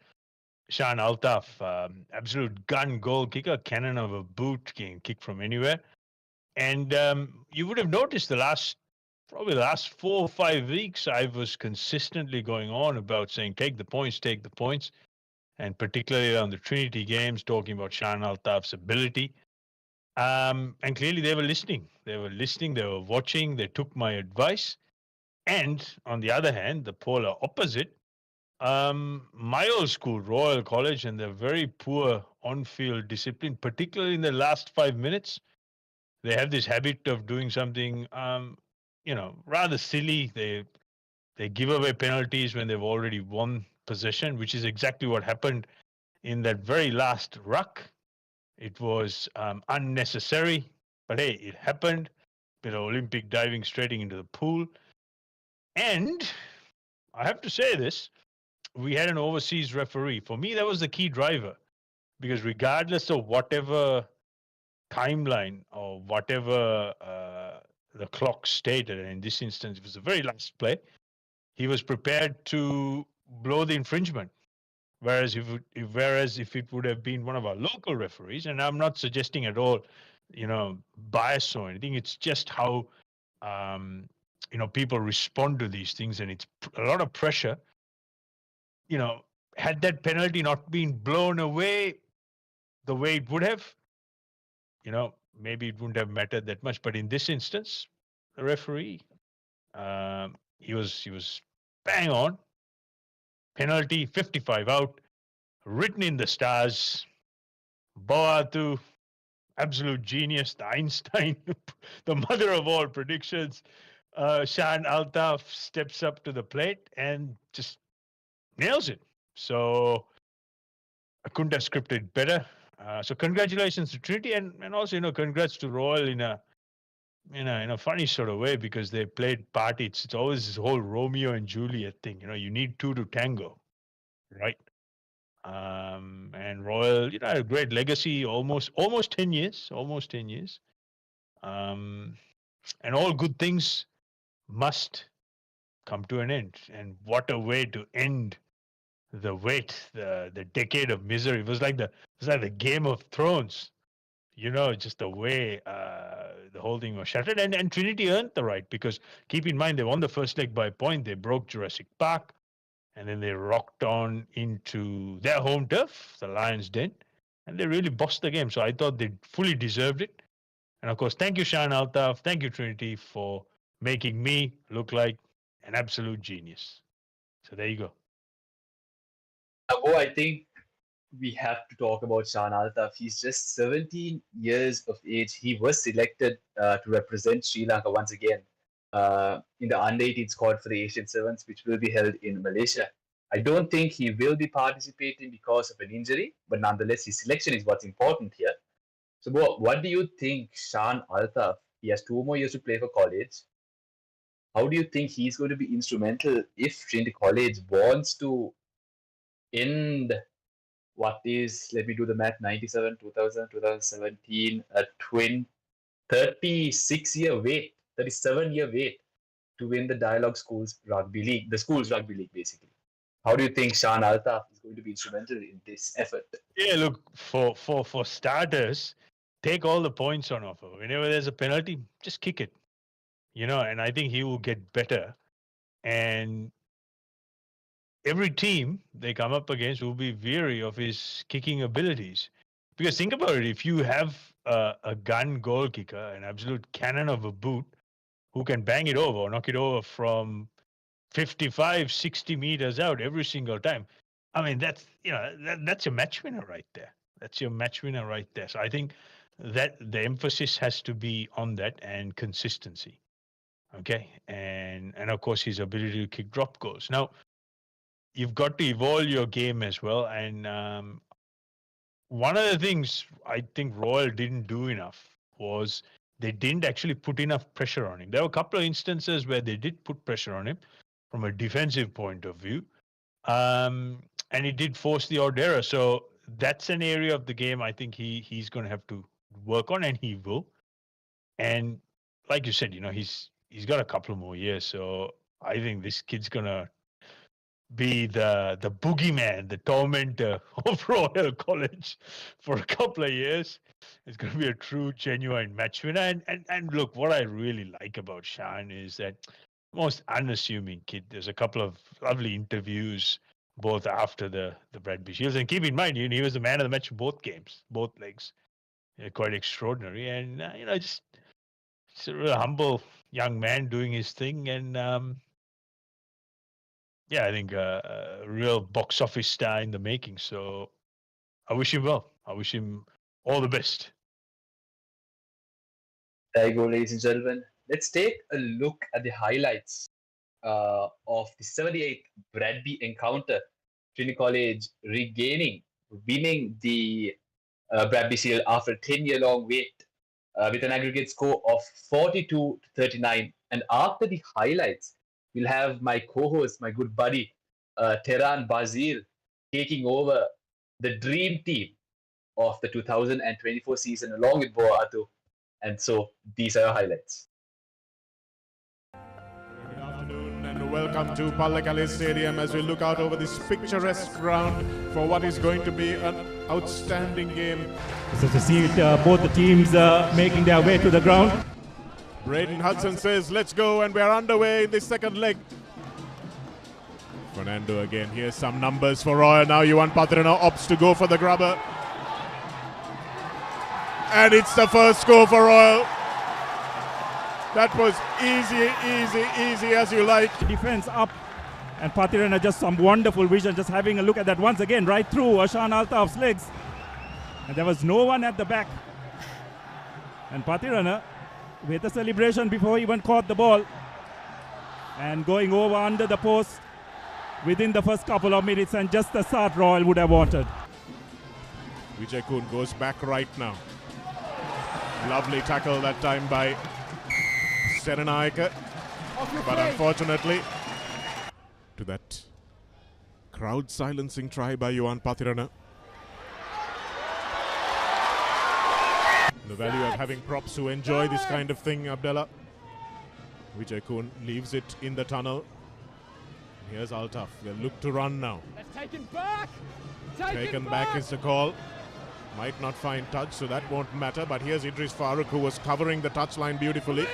Shan Altaf, absolute gun goal kicker, cannon of a boot, can kick from anywhere. And you would have noticed probably the last 4 or 5 weeks, I was consistently going on about saying, take the points. And particularly on the Trinity games, talking about Shan Altaf's ability. And clearly they were listening. They were watching, they took my advice. And on the other hand, the polar opposite, my old school, Royal College, and their very poor on-field discipline, particularly in the last 5 minutes. They have this habit of doing something, rather silly. They give away penalties when they've already won possession, which is exactly what happened in that very last ruck. It was unnecessary, but hey, it happened. Olympic diving straight into the pool. And I have to say this, we had an overseas referee. For me, that was the key driver, because regardless of whatever timeline or whatever the clock stated, and in this instance, it was the very last play, he was prepared to blow the infringement. Whereas if it would have been one of our local referees, and I'm not suggesting at all, bias or anything, it's just how, people respond to these things, and it's a lot of pressure. Had that penalty not been blown away the way it would have, maybe it wouldn't have mattered that much. But in this instance, the referee, he was bang on. Penalty, 55 out, written in the stars. Boa Athu, absolute genius, the Einstein, the mother of all predictions. Shan Altaf steps up to the plate and just nails it. So I couldn't have scripted better. So congratulations to Trinity, and also congrats to Royal in a funny sort of way, because they played party. It's always this whole Romeo and Juliet thing. You need two to tango, right? And Royal, had a great legacy, almost 10 years, and all good things must come to an end. And what a way to end the wait, the decade of misery. It was like the Game of Thrones, just the way the whole thing was shattered. And Trinity earned the right, because keep in mind, they won the first leg by a point. They broke Jurassic Park, and then they rocked on into their home turf, the Lions' Den, and they really bossed the game. So I thought they fully deserved it. And of course, thank you, Shan Altaf. Thank you, Trinity, for making me look like an absolute genius. So there you go. I think we have to talk about Shaan Altaf. He's just 17 years of age. He was selected to represent Sri Lanka once again in the under-18 squad for the Asian Sevens, which will be held in Malaysia. I don't think he will be participating because of an injury, but nonetheless, his selection is what's important here. So, what do you think, Shaan Altaf? He has 2 more years to play for college. How do you think he's going to be instrumental if Trinity College wants to end what is, let me do the math, 97, 2000, 2017, a 36-year wait, 37-year wait to win the Dialogue Schools Rugby League, the Schools Rugby League, basically. How do you think Shaan Altaf is going to be instrumental in this effort? Yeah, look, for starters, take all the points on offer. Whenever there's a penalty, just kick it. And I think he will get better. And every team they come up against will be wary of his kicking abilities. Because think about it, if you have a gun goal kicker, an absolute cannon of a boot, who can bang it over or knock it over from 55, 60 meters out every single time, I mean, that's your match winner right there. That's your match winner right there. So I think that the emphasis has to be on that and consistency. Okay. And of course, his ability to kick drop goals. Now, you've got to evolve your game as well. And one of the things I think Royal didn't do enough was they didn't actually put enough pressure on him. There were a couple of instances where they did put pressure on him from a defensive point of view. And he did force the odd error. So that's an area of the game I think he's going to have to work on, and he will. And like you said, he's got a couple more years. So I think this kid's going to be the boogeyman, the tormentor of Royal College for a couple of years. It's going to be a true, genuine match winner. And look, what I really like about Shaan is that most unassuming kid. There's a couple of lovely interviews both after the Rugby Shields. And keep in mind, he was the man of the match for both games, both legs. Quite extraordinary. And, just a real humble young man doing his thing. And, I think a real box office star in the making. So I wish him well. I wish him all the best. There you go, ladies and gentlemen. Let's take a look at the highlights of the 78th Bradby encounter. Trinity College winning the Bradby Shield after a 10-year-long wait with an aggregate score of 42-39. And after the highlights, we'll have my co-host, my good buddy, Tehran Bazir, taking over the dream team of the 2024 season along with Boa Athu. And so these are our highlights. Good afternoon and welcome to Pallekele Stadium as we look out over this picturesque ground for what is going to be an outstanding game. So to see both the teams making their way to the ground. Braden Hudson says, let's go, and we're underway in the second leg. Fernando again, here's some numbers for Royal. Now Yuan Patrana opts to go for the grubber. And it's the first score for Royal. That was easy as you like. Defense up, and Patirana just some wonderful vision, just having a look at that once again, right through Shaan Altaf's legs. And there was no one at the back. And Patirana with a celebration before he even caught the ball. And going over under the post within the first couple of minutes, and just the start Royal would have wanted. 𝐿𝐴𝐺𝐿 goes back right now. Lovely tackle that time by Serenayaka. But unfortunately, to that crowd silencing try by Yuan Patirana. The value of having props who enjoy this kind of thing, Abdullah. 𝐿𝐴𝐺𝐿 leaves it in the tunnel. Here's Altaf. They'll look to run now. That's taken back. Taken back is the call. Might not find touch, so that won't matter. But here's Idris Farooq, who was covering the touchline beautifully.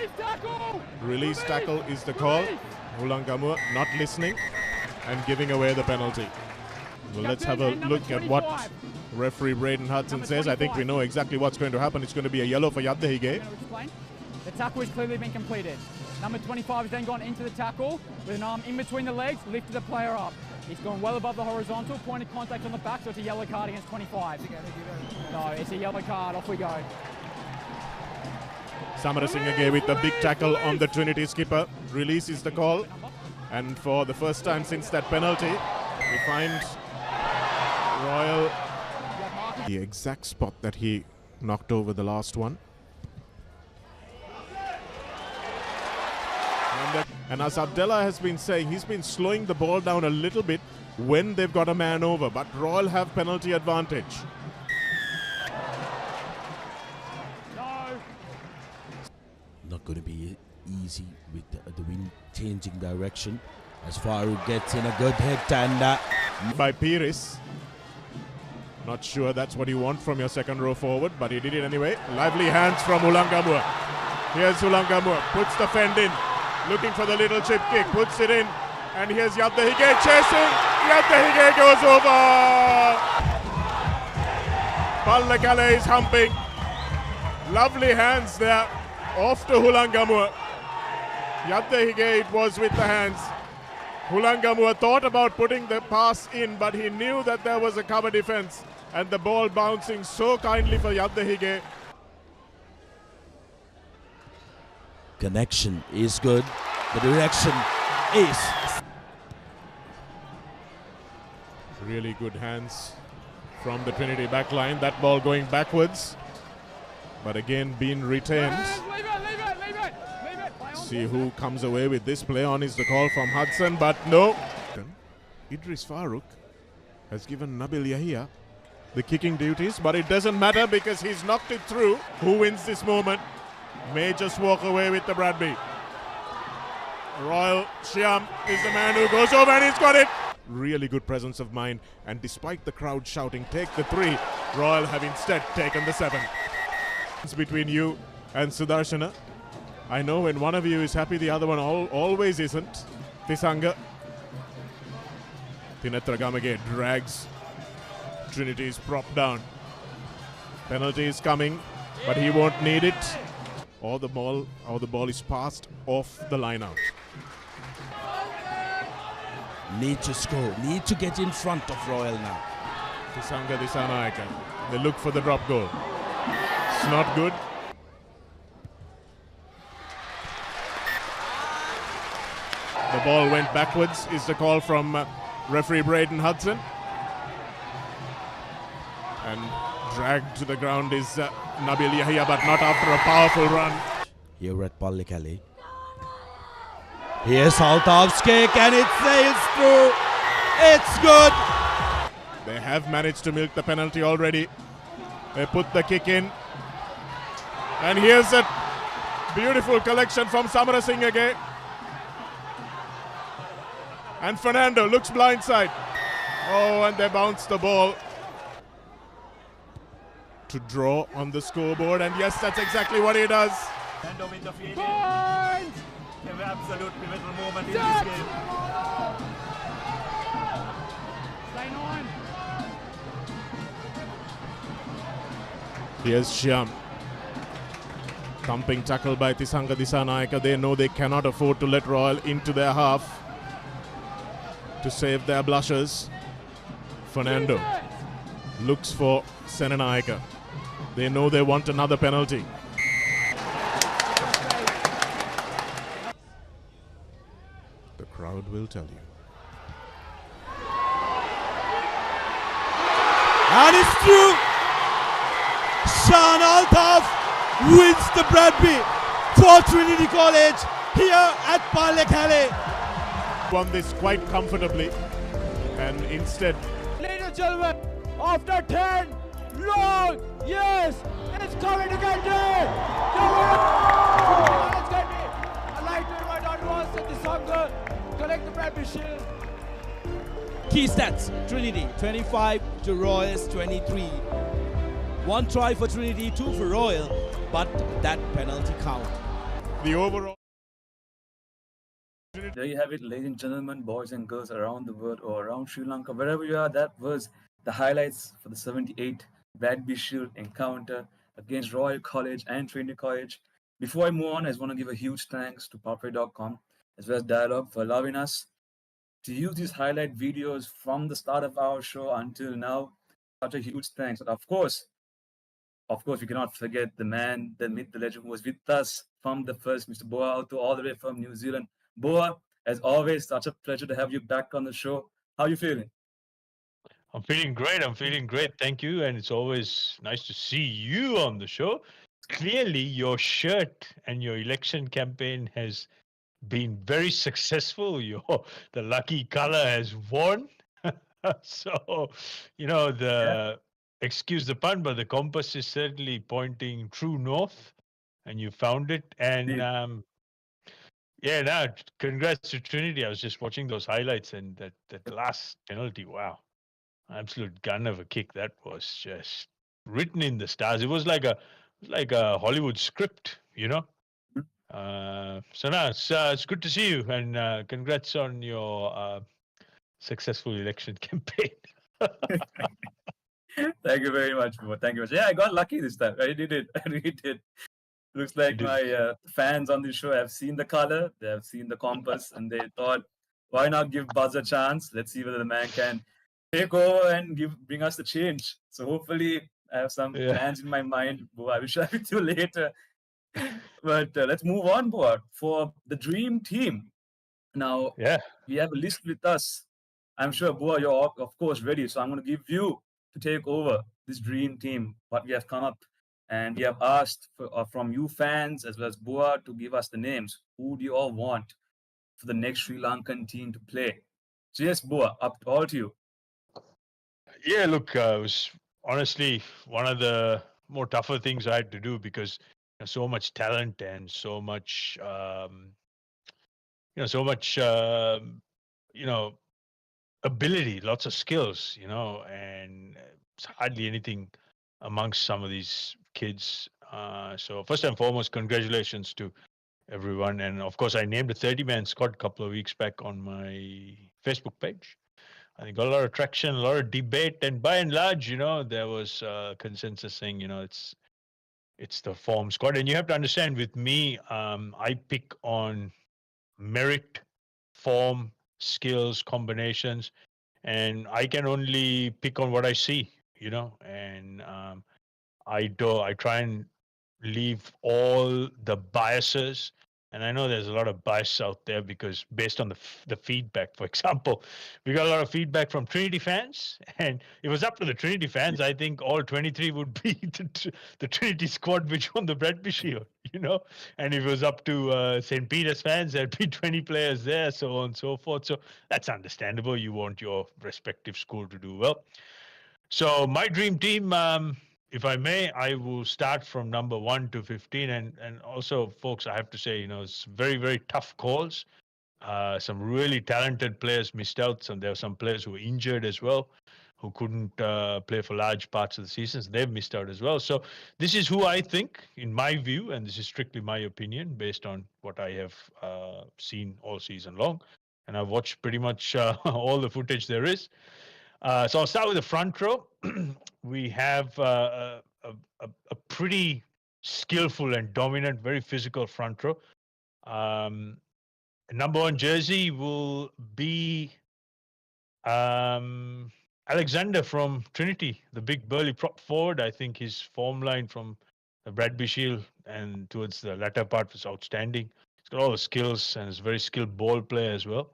Release tackle is the call. Ulangamur not listening and giving away the penalty. Well, let's have a look at what referee Braden Hudson says. I think we know exactly what's going to happen. It's going to be a yellow for 𝐊𝐴𝐺𝐿. The tackle has clearly been completed. Number 25 has then gone into the tackle with an arm in between the legs, lifted the player up. He's gone well above the horizontal, point of contact on the back, so it's a yellow card against 25. No, it's a yellow card, off we go. 𝐿𝐴𝐺𝐵 with the big tackle on the Trinity skipper. Release is the call. And for the first time since that penalty, we find Royal the exact spot that he knocked over the last one. And as Abdullah has been saying, he's been slowing the ball down a little bit when they've got a man over, but Royal have penalty advantage. Not going to be easy with the wind changing direction as 𝐊𝐴𝐺𝐵 gets in a good hit and by Peiris. Not sure that's what you want from your second row forward, but he did it anyway. Lively hands from 𝐊𝐴𝐺𝐵. Here's 𝐊𝐴𝐺𝐵, puts the fend in, looking for the little chip kick, puts it in, and here's 𝐊𝐴𝐺𝐵 chasing. 𝐊𝐴𝐺𝐵 goes over. 𝗏𝐿𝐴𝐺𝐵 is humping. Lovely hands there, off to 𝐊𝐴𝐺𝐵. 𝐊𝐴𝐺𝐵 it was with the hands. 𝐊𝐴𝐺𝐵 thought about putting the pass in, but he knew that there was a cover defense, and the ball bouncing so kindly for 𝐊𝐴𝐺𝐵. Connection is good. The direction is. Really good hands from the Trinity backline. That ball going backwards, but again being retained. See who comes away with this play on is the call from Hudson, but no. Idris Farooq has given Nabil Yahya the kicking duties, but it doesn't matter because he's knocked it through. Who wins this moment may just walk away with the Bradby. Royal Shyam is the man who goes over and he's got it. Really good presence of mind, and despite the crowd shouting, take the 3, Royal have instead taken the 7. It's between you and Sudarshana. I know when one of you is happy, the other one always isn't. Tisanga. Tinatra Gamage drags Trinity's prop down. Penalty is coming, but he won't need it. Or the ball is passed off the line out. Need to score, need to get in front of Royal now. Tisanga Dissanayake. They look for the drop goal. It's not good. The ball went backwards, is the call from referee Braden Hudson. And dragged to the ground is Nabil Yahya, but not after a powerful run. Here at 𝐿𝐴𝐺𝐵. Here's Altaf's kick and it sails through. It's good. They have managed to milk the penalty already. They put the kick in. And here's a beautiful collection from Samarasinghe. And Fernando looks blindside. Oh, and they bounce the ball to draw on the scoreboard. And yes, that's exactly what he does. Fernando with the feed. An absolute pivotal moment in this game. Here's Shyam. Thumping tackle by Tisanga Dissanayake. They know they cannot afford to let Royal into their half to save their blushers. Fernando looks for Senanayake. They know they want another penalty. The crowd will tell you. And it's through. Shan Altaf wins the Bradby for Trinity College here at 𝐿𝐴𝐺𝐵. Won this quite comfortably, and instead, Ladies and gentlemen, after 10 long years, it's coming to get there. I'd like to invite Anwar and Tisanga collect the Rugby Show. Key stats: Trinity 25 to Royals 23. 1 try for Trinity, 2 for Royal, but that penalty count. the overall. There you have it, ladies and gentlemen, boys and girls around the world or around Sri Lanka, wherever you are. That was the highlights for the 78 Rugby Shield encounter against Royal College and Trinity College. Before I move on, I just want to give a huge thanks to Pathway.com as well as Dialogue for allowing us to use these highlight videos from the start of our show until now. Such a huge thanks. And of course, we cannot forget the man, the myth, the legend who was with us from the first, Mr. Boa Athu, all the way from New Zealand. Boa, as always, such a pleasure to have you back on the show. How are you feeling? I'm feeling great. I'm feeling great. Thank you. And it's always nice to see you on the show. Clearly, your shirt and your election campaign has been very successful. The lucky color has won. So, excuse the pun, but the compass is certainly pointing true north, and you found it. And congrats to Trinity. I was just watching those highlights, and that last penalty, wow, absolute gun of a kick. That was just written in the stars. It was like a Hollywood script, So now it's good to see you, and congrats on your successful election campaign. Thank you very much, Boa. Thank you very much. Yeah, I got lucky this time. I did it. I really did. Looks like my fans on the show have seen the color, they have seen the compass, and they thought, why not give Buzz a chance? Let's see whether the man can take over and bring us the change. So hopefully, I have some plans in my mind. Boa, I will share with you later. But let's move on, Boa, for the dream team. Now, we have a list with us. I'm sure, Boa, you're of course ready. So I'm going to give you to take over this dream team, what we have come up. And we have asked from you fans as well as Boa to give us the names. Who do you all want for the next Sri Lankan team to play? So yes, Boa, all to you. Yeah, look, it was honestly one of the more tougher things I had to do because there's so much talent and so much, ability, lots of skills, and it's hardly anything amongst some of these kids. So first and foremost, congratulations to everyone. And of course, I named a 30-man squad a couple of weeks back on my Facebook page. I think got a lot of traction, a lot of debate, and by and large, there was consensus saying, it's the form squad. And you have to understand, with me, I pick on merit, form, skills, combinations, and I can only pick on what I see, and I try and leave all the biases. And I know there's a lot of bias out there because based on the feedback, for example, we got a lot of feedback from Trinity fans, and it was up to the Trinity fans. I think all 23 would be the Trinity squad which won the Rugby Show, and if it was up to St. Peter's fans, there'd be 20 players there, so on and so forth. So that's understandable. You want your respective school to do well. So my dream team, if I may, I will start from number 1 to 15. And also, folks, I have to say, it's very, very tough calls. Some really talented players missed out. There were some players who were injured as well, who couldn't play for large parts of the season. So they've missed out as well. So this is who I think, in my view, and this is strictly my opinion based on what I have seen all season long. And I've watched pretty much all the footage there is. So I'll start with the front row. We have a pretty skillful and dominant, very physical front row. Number 1 jersey will be Alexander from Trinity, the big burly prop forward. I think his form line from the Rugby Shield and towards the latter part was outstanding. He's got all the skills and is a very skilled ball player as well,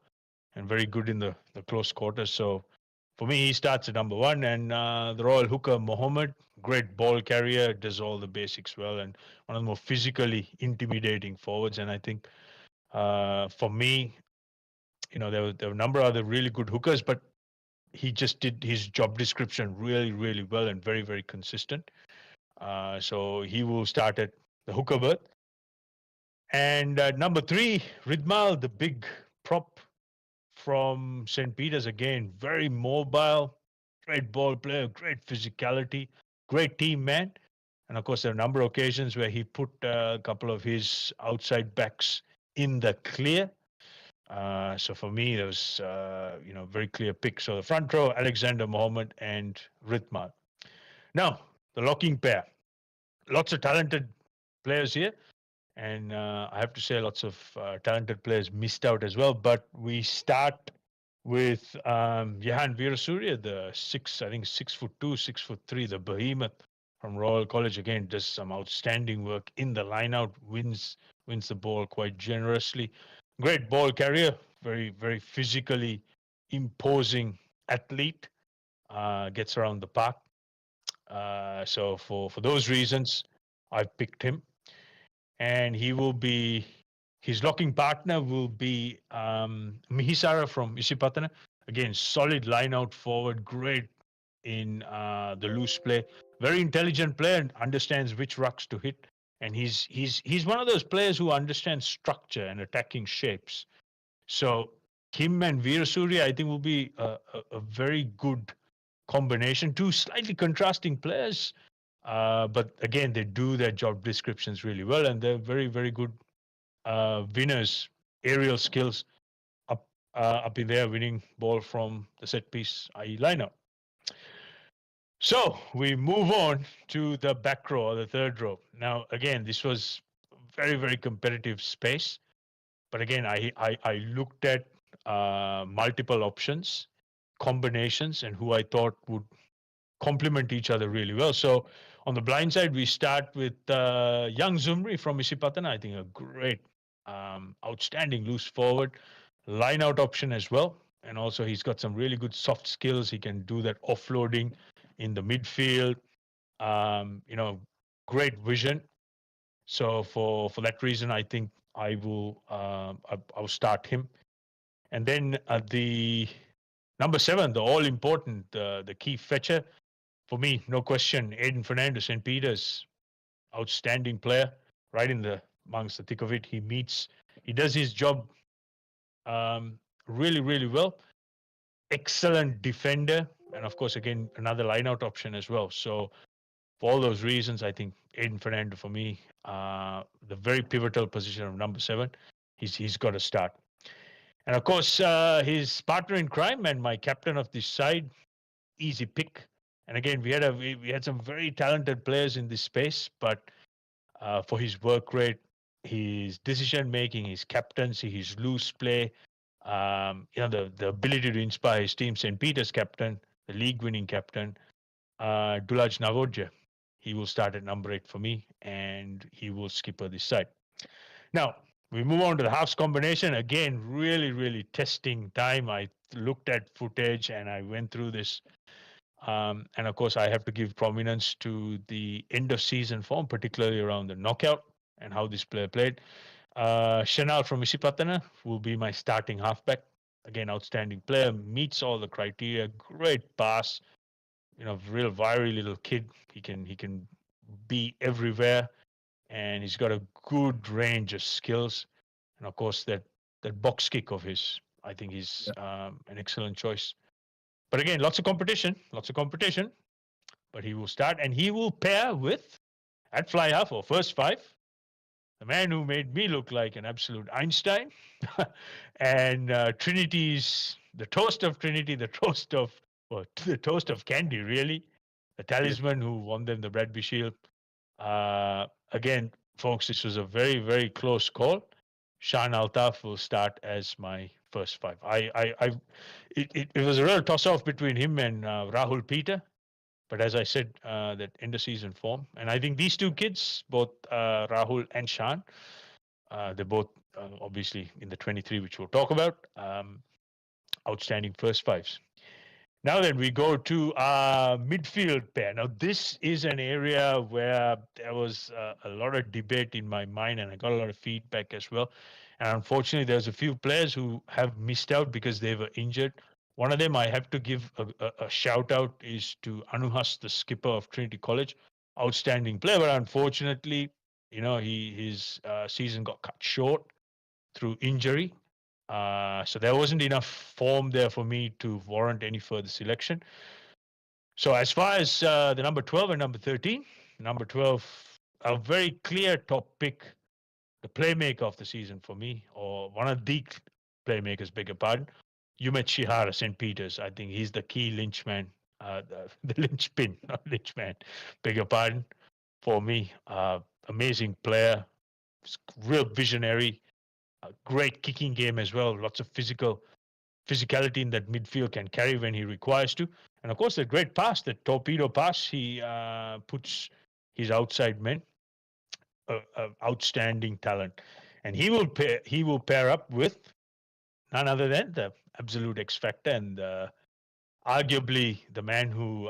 and very good in the close quarters. So for me, he starts at number 1. And the Royal hooker, Mohammed, great ball carrier, does all the basics well, and one of the more physically intimidating forwards. And I think for me, there were a number of other really good hookers, but he just did his job description really, really well and very, very consistent. So he will start at the hooker berth. And number 3, Ridmal, the big prop from St. Peter's, again, very mobile, great ball player, great physicality, great team man. And of course, there are a number of occasions where he put a couple of his outside backs in the clear. So for me, there was, very clear pick. So the front row, Alexander, Mohammed, and Ridmal. Now, the locking pair. Lots of talented players here. And I have to say lots of talented players missed out as well. But we start with 𝐻𝐿 𝐕𝒂𝐴𝐴, the 6'2", 6'3", the behemoth from Royal College. Again, does some outstanding work in the line-out, wins the ball quite generously. Great ball carrier, very physically imposing athlete, gets around the park. So for those reasons, I've picked him. And his locking partner will be Mihisara from Isipatana. Again, solid line-out forward, great in the loose play. Very intelligent player and understands which rucks to hit. And he's one of those players who understands structure and attacking shapes. So him and 𝐕𝒂𝐴𝐴, I think, will be a very good combination. Two slightly contrasting players, but again, they do their job descriptions really well, and they're very good winners. Aerial skills up in there, winning ball from the set piece, i.e. lineup. So we move on to the back row, or the third row. Now, again, this was very competitive space. But again, I looked at multiple options, combinations, and who I thought would complement each other really well. So on the blind side, we start with young Zumri from Isipatana. I think a great, outstanding loose forward, line out option as well. And also he's got some really good soft skills. He can do that offloading in the midfield. Great vision. So for that reason, I think I will I'll start him. And then the number 7, the all important, the key fetcher, for me, no question, Aiden Fernandez, St. Peter's, outstanding player, right in the amongst the thick of it. He does his job really well. Excellent defender, and of course, again, another line-out option as well. So for all those reasons, I think Aiden Fernandez, for me, the very pivotal position of number 7, he's got to start. And of course, his partner in crime and my captain of this side, easy pick. And again, we had some very talented players in this space, but for his work rate, his decision making, his captaincy, his loose play, the ability to inspire his team, St. Peter's captain, the league-winning captain, 𝐷𝐿𝐴𝐧𝐝𝐿 Navoja, he will start at number 8 for me, and he will skipper this side. Now, we move on to the halves combination. Again, really testing time. I looked at footage and I went through this. And of course, I have to give prominence to the end of season form, particularly around the knockout and how this player played. Chanel from Isipatana will be my starting halfback. Again, outstanding player, meets all the criteria, great pass, real wiry little kid. He can be everywhere, and he's got a good range of skills. And of course, that box kick of his, I think he's an excellent choice. But again, lots of competition. But he will start, and he will pair with, at fly half or first 5, the man who made me look like an absolute Einstein, and Trinity's, the toast of Trinity, the toast of Candy, really, the talisman who won them the Rugby Shield. Again, folks, this was a very close call. Shan Altaf will start as my first 5. It was a real toss-off between him and Rahul Peter, but as I said, that end of season form, and I think these two kids, both Rahul and Shan, they're both obviously in the 23, which we'll talk about. Outstanding first 5s. Now then, we go to our midfield pair. Now, this is an area where there was a lot of debate in my mind, and I got a lot of feedback as well. And unfortunately, there's a few players who have missed out because they were injured. One of them I have to give a shout out is to Anuhas, the skipper of Trinity College. Outstanding player, but unfortunately, his season got cut short through injury. So there wasn't enough form there for me to warrant any further selection. So as far as the number 12 and number 13, number 12, a very clear top pick, the playmaker of the season for me, or one of the playmakers, beg your pardon, 𝐷𝐿𝐴𝐴 Chihara, St. Peter's. I think he's the key linchman, the linchpin, not linchman, beg your pardon, for me. Amazing player, real visionary. A great kicking game as well, lots of physical physicality in that midfield, can carry when he requires to. And of course, the great pass, the torpedo pass, he puts his outside men, outstanding talent. And he will pair up with none other than the absolute X factor and arguably the man who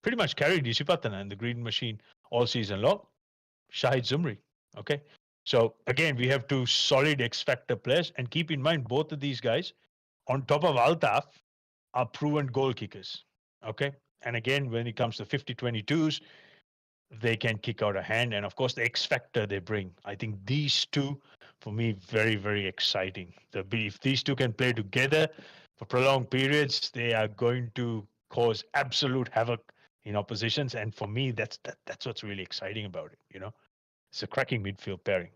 pretty much carried Isipatana and the Green Machine all season long, Shahid Zumri. Okay. So again, we have two solid X factor players, and keep in mind both of these guys, on top of Altaf, are proven goal kickers. Okay. And again, when it comes to 50-22s, they can kick out a hand. And of course, the X factor they bring. I think these two, for me, very, very exciting. If these two can play together for prolonged periods, they are going to cause absolute havoc in oppositions. And for me, that's what's really exciting about it. You know, it's a cracking midfield pairing.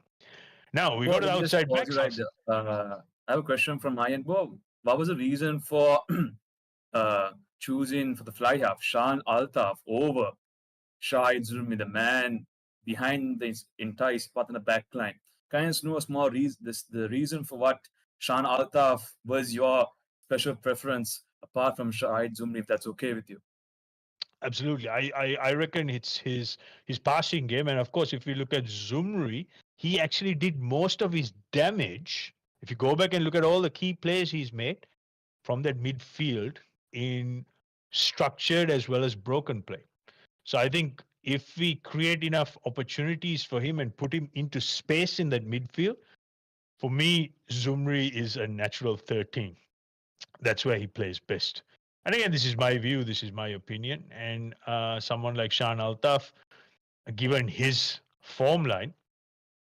Now we go to the outside backs. Right I have a question from my end. What was the reason for choosing for the fly half Shan Altaf over Shahid Zumri, the man behind the entire Isipatana backline? Can you know a small reason? The reason for what Shan Altaf was your special preference apart from Shahid Zumri, if that's okay with you? Absolutely. I reckon it's his passing game. And of course, if you look at Zumri, he actually did most of his damage. If you go back and look at all the key plays he's made from that midfield in structured as well as broken play. So I think if we create enough opportunities for him and put him into space in that midfield, for me, Zumri is a natural 13. That's where he plays best. And again, this is my view, this is my opinion. And someone like Shan Altaf, given his form line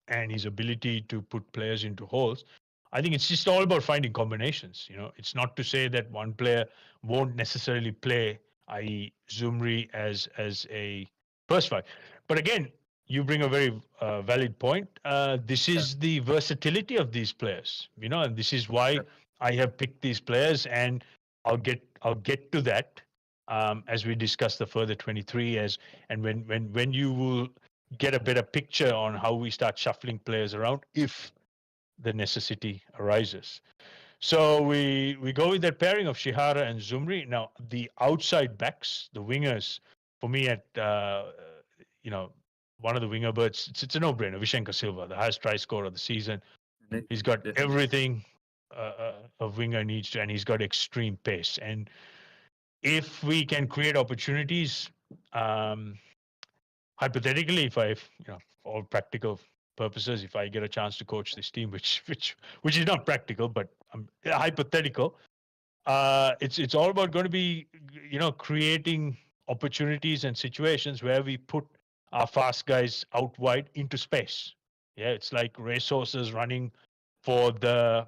and his ability to put players into holes, I think it's just all about finding combinations. You know, it's not to say that one player won't necessarily play, i.e. Zumri as a first five. But again, you bring a very valid point. This is the versatility of these players, you know, and this is why I have picked these players, and I'll get to that as we discuss the further 23 and when you will get a better picture on how we start shuffling players around if the necessity arises. So we go with that pairing of Shihara and Zumri. Now the outside backs, the wingers, for me at one of the winger birds, it's a no-brainer. 𝐕𝗫𝐿, the highest try scorer of the season. He's got everything a winger needs to, and he's got extreme pace. And if we can create opportunities, hypothetically, if I, for all practical purposes, if I get a chance to coach this team, which is not practical, but hypothetical, it's all about going to be, creating opportunities and situations where we put our fast guys out wide into space. Yeah, it's like racehorses running for the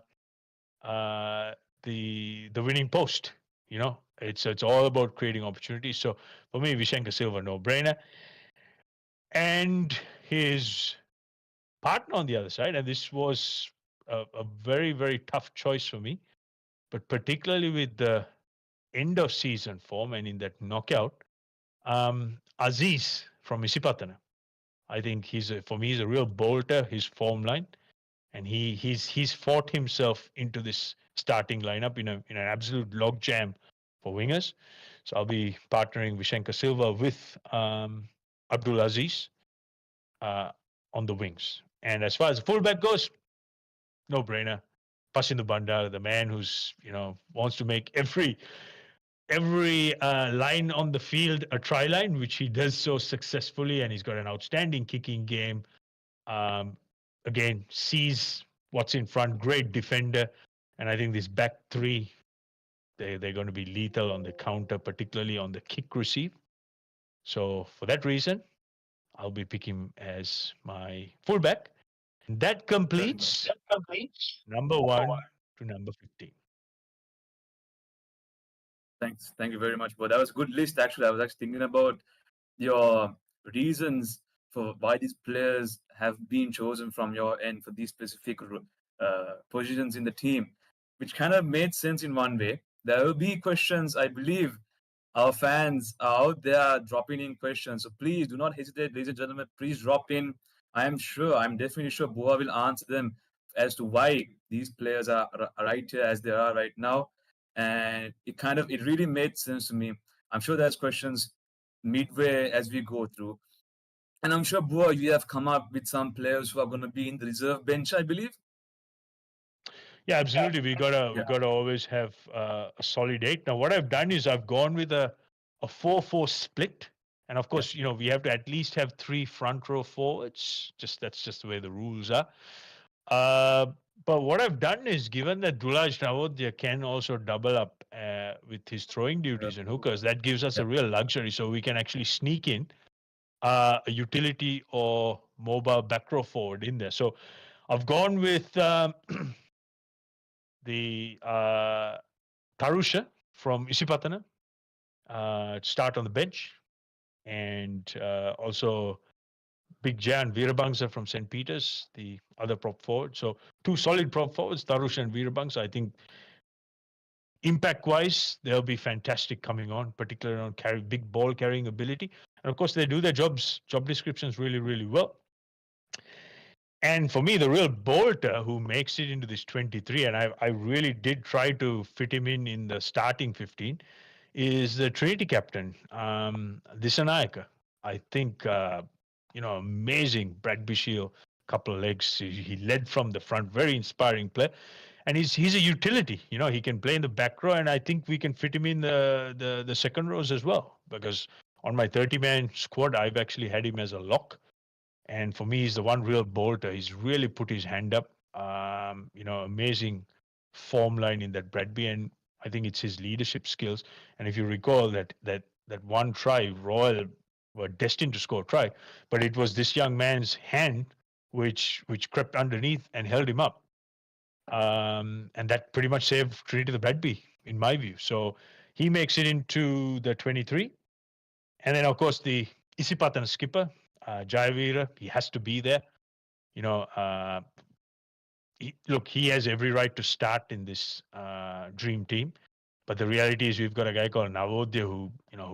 winning post. It's all about creating opportunities. So for me, 𝐕𝗫𝐿, no-brainer. And his partner on the other side, and this was a very, very tough choice for me, but particularly with the end of season form and in that knockout, Aziz from Isipatana. I think for me, he's a real bolter, his form line, and he's fought himself into this starting lineup in an absolute logjam for wingers. So I'll be partnering 𝐕𝗫𝐿 with Abdul Aziz on the wings. And as far as the fullback goes, no-brainer. Pasindu Bandar, the man who's wants to make every line on the field a try line, which he does so successfully, and he's got an outstanding kicking game. Again, sees what's in front, great defender, and I think this back three, they're going to be lethal on the counter, particularly on the kick receive. So for that reason, I'll be picking him as my fullback. And that completes number 1 to number 15. Thanks. Thank you very much. But that was a good list, actually. I was actually thinking about your reasons for why these players have been chosen from your end for these specific positions in the team, which kind of made sense in one way. There will be questions, I believe. Our fans are out there dropping in questions. So please do not hesitate, ladies and gentlemen. Please drop in. I'm definitely sure Boa will answer them as to why these players are right here as they are right now. And it really made sense to me. I'm sure there's questions midway as we go through. And I'm sure, Boa, you have come up with some players who are going to be in the reserve bench, I believe. Yeah, absolutely. We gotta always have a solid 8. Now, what I've done is I've gone with a 4-4 split, and of course, we have to at least have 3 front row forwards. That's just the way the rules are. But what I've done is, given that 𝐷𝐿𝐴𝐺 can also double up with his throwing duties and hookers, that gives us a real luxury. So we can actually sneak in a utility or mobile back row forward in there. So I've gone with the Tharusha from Isipatana start on the bench, and also Big Jan 𝐊𝐵𝐵𝐴𝐺𝐬 from St. Peter's, the other prop forward. So 2 solid prop forwards, Tharusha and 𝐊𝐵𝐵𝐴𝐺𝐬. I think impact-wise, they'll be fantastic coming on, particularly on big ball carrying ability. And of course, they do their job descriptions really, really well. And for me, the real bolter who makes it into this 23, and I really did try to fit him in the starting 15, is the Trinity captain, 𝐊𝐿𝐴𝐺𝐬. I think, amazing Rugby Show, couple of legs. He led from the front, very inspiring player. And he's a utility. He can play in the back row, and I think we can fit him in the second rows as well, because on my 30-man squad, I've actually had him as a lock. And for me, he's the one real bolter. He's really put his hand up. Amazing form line in that Bradby, and I think it's his leadership skills. And if you recall that one try, Royal were destined to score a try, but it was this young man's hand which crept underneath and held him up. And that pretty much saved Trinity the Bradby, in my view. So he makes it into the 23. And then, of course, the Isipatana skipper, Jayaveera, he has to be there. He has every right to start in this dream team, but the reality is we've got a guy called Navodya who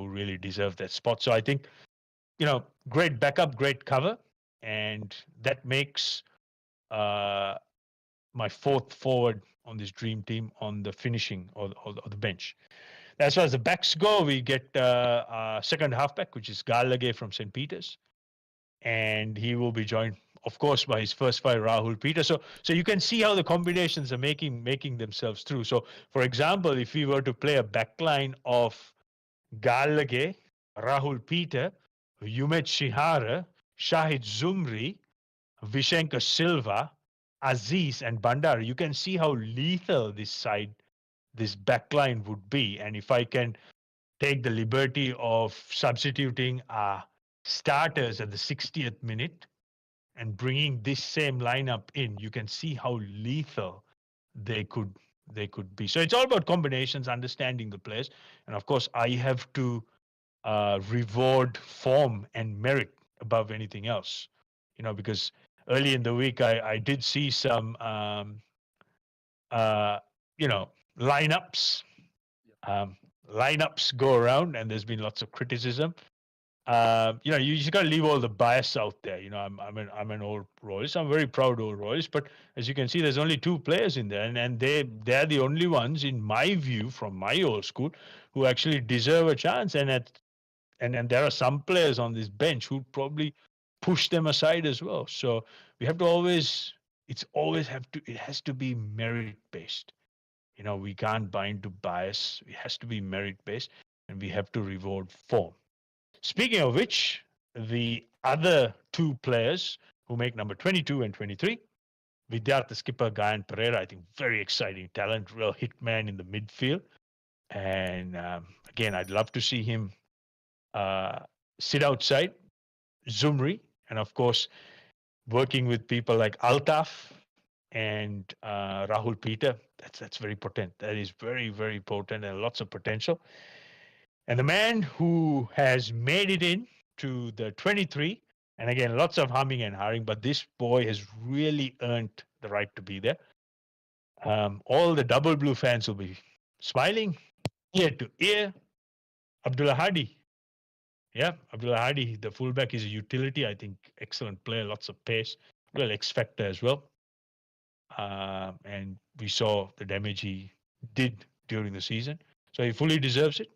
really deserves that spot. So I think, great backup, great cover, and that makes my 4th forward on this dream team on the finishing or the bench. As far as the backs go, we get a second halfback, which is 𝐷𝐿𝐴𝐺𝐬 from St. Peter's. And he will be joined, of course, by his first 5, Rahul Peter. So you can see how the combinations are making themselves through. So, for example, if we were to play a backline of 𝐷𝐿𝐴𝐺𝐬, Rahul Peter, 𝐸𝐺𝐻𝐻, Shahid Zumri, Vishenka Silva, Aziz, and Bandar, you can see how lethal this backline would be. And if I can take the liberty of substituting starters at the 60th minute and bringing this same lineup in, you can see how lethal they could be. So it's all about combinations, understanding the players, and of course I have to reward form and merit above anything else, because early in the week I did see some lineups go around, and there's been lots of criticism. You just got to leave all the bias out there. I'm an old Royalist. I'm a very proud old Royalist, but as you can see, there's only 2 players in there, and they're the only ones, in my view, from my old school, who actually deserve a chance. And there are some players on this bench who probably push them aside as well. So we have to it has to be merit based. We can't buy into bias. It has to be merit based, and we have to reward form. Speaking of which, the other 2 players who make number 22 and 23, Vidyartha skipper Gayan Pereira, I think very exciting talent, real hitman in the midfield. And again, I'd love to see him sit outside. Zumri, and of course, working with people like Altaf and Rahul Peter, that's very potent. That is very, very potent and lots of potential. And the man who has made it in to the 23, and again, lots of humming and hawing, but this boy has really earned the right to be there. All the double blue fans will be smiling ear to ear. Abdullah Hadi. Yeah, Abdullah Hadi, the fullback, is a utility. I think excellent player, lots of pace, real X factor as well. and we saw the damage he did during the season. So he fully deserves it.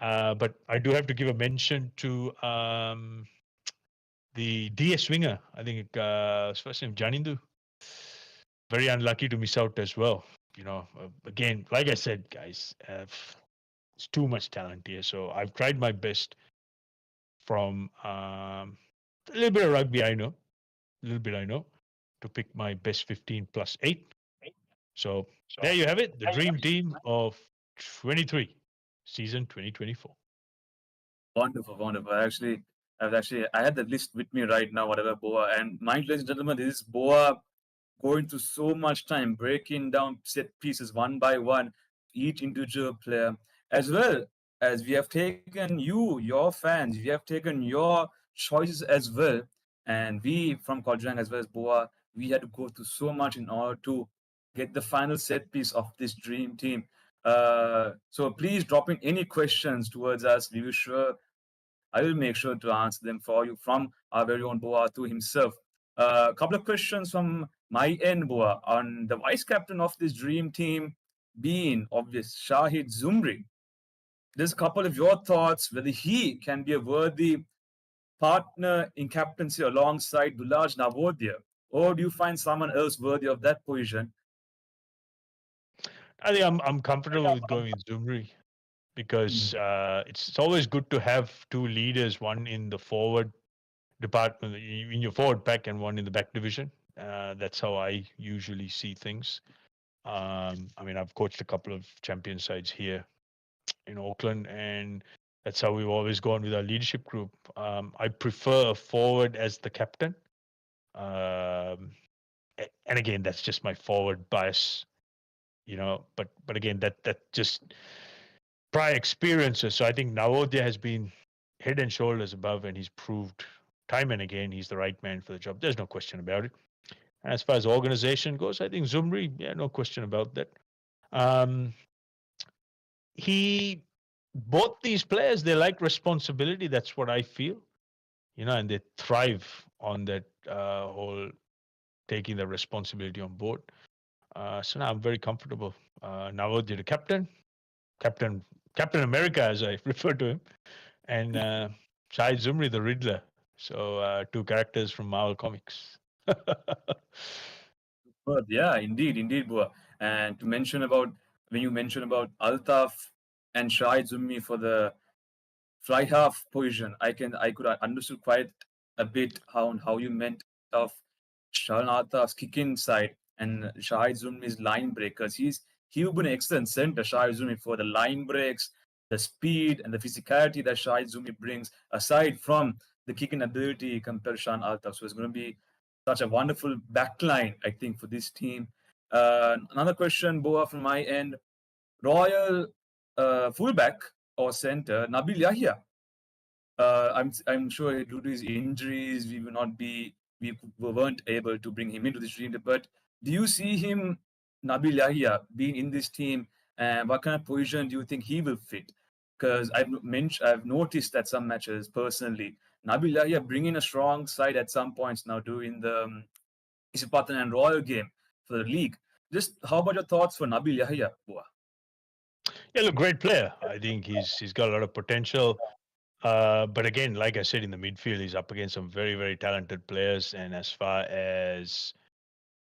But I do have to give a mention to the DS winger. I think his first name Janindu. Very unlucky to miss out as well. Again, like I said, guys, it's too much talent here. So I've tried my best from a little bit of rugby. A little bit I know, to pick my best 15 plus 8. So there you have it, the dream team of 23, season 2024. Wonderful, wonderful. I had the list with me right now, whatever Boa. And mind, ladies and gentlemen, this is Boa going through so much time, breaking down set pieces one by one, each individual player, as well as we have taken you, your fans, we have taken your choices as well. And we from Quadrangle as well as Boa, we had to go through so much in order to get the final set piece of this dream team. So please drop in any questions towards us. I will make sure to answer them for you from our very own Boa Athu himself. A couple of questions from my end, Boa, on the vice captain of this dream team being obvious, Shahid Zumri. There's a couple of your thoughts whether he can be a worthy partner in captaincy alongside Dulaj Navodya, or do you find someone else worthy of that position? I think I'm comfortable with going with Zumri, because it's always good to have two leaders, one in the forward department, in your forward pack, and one in the back division. That's how I usually see things. I mean, I've coached a couple of champion sides here in Auckland, and that's how we've always gone with our leadership group. I prefer a forward as the captain. And again, that's just my forward bias, but again, that just prior experiences. So I think Navodya has been head and shoulders above, and he's proved time and again he's the right man for the job. There's no question about it. As far as organization goes, I think Zumri, no question about that. Both these players, they like responsibility. That's what I feel, and they thrive on that whole taking the responsibility on board. So now I'm very comfortable. Navodya, the Captain America, as I refer to him, and Shahid Zumri, the Riddler. So two characters from Marvel Comics. But yeah, indeed, Boa. And to mention about, when you mentioned about Altaf and Shahid Zumri for the fly half position, I could understood quite a bit how you meant of Shahan Altaf's kick-in side and Shahid Zumri's line breakers. He would be an excellent center, Shahid Zumri, for the line breaks, the speed and the physicality that Shahid Zumri brings, aside from the kicking ability compared to Shahan Altaf. So it's going to be such a wonderful backline, I think, for this team. Another question, Boa, from my end. Royal fullback or center, Nabil Yahya. I'm sure due to his injuries, we weren't able to bring him into this team. But do you see him, Nabil Yahya, being in this team? And what kind of position do you think he will fit? Because I've noticed at some matches personally, Nabil Yahya bringing a strong side at some points now during the Isipatan and Royal game for the league. Just how about your thoughts for Nabil Yahya, Boa? Yeah, look, great player. I think he's got a lot of potential. But again, like I said, in the midfield, he's up against some very, very talented players. And as far as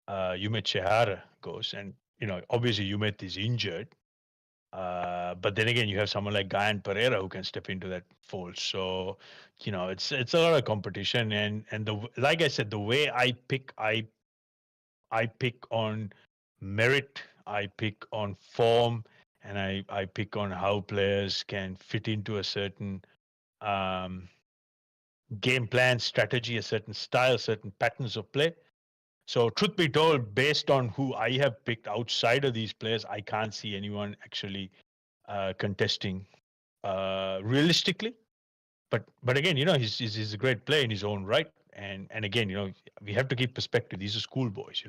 𝐊𝐿𝐴𝐻𝐴 Chehara goes, and obviously 𝐊𝐿𝐴𝐻𝐴 is injured. But then again, you have someone like Gyan Pereira who can step into that fold. So, it's a lot of competition. And like I said, the way I pick on merit, I pick on form, and I pick on how players can fit into a certain game plan, strategy, a certain style, certain patterns of play. So truth be told, based on who I have picked outside of these players, I can't see anyone actually contesting realistically. But again, he's a great player in his own right. And again, we have to keep perspective. These are schoolboys,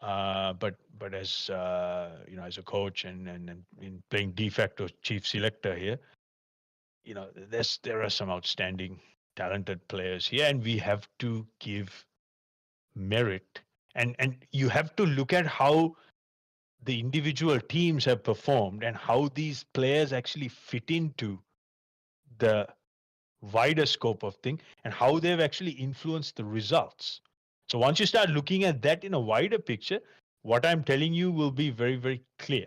but as as a coach and in playing de facto chief selector here, there are some outstanding talented players here, and we have to give merit And you have to look at how the individual teams have performed and how these players actually fit into the wider scope of thing and how they've actually influenced the results. So once you start looking at that in a wider picture, what I'm telling you will be very, very clear.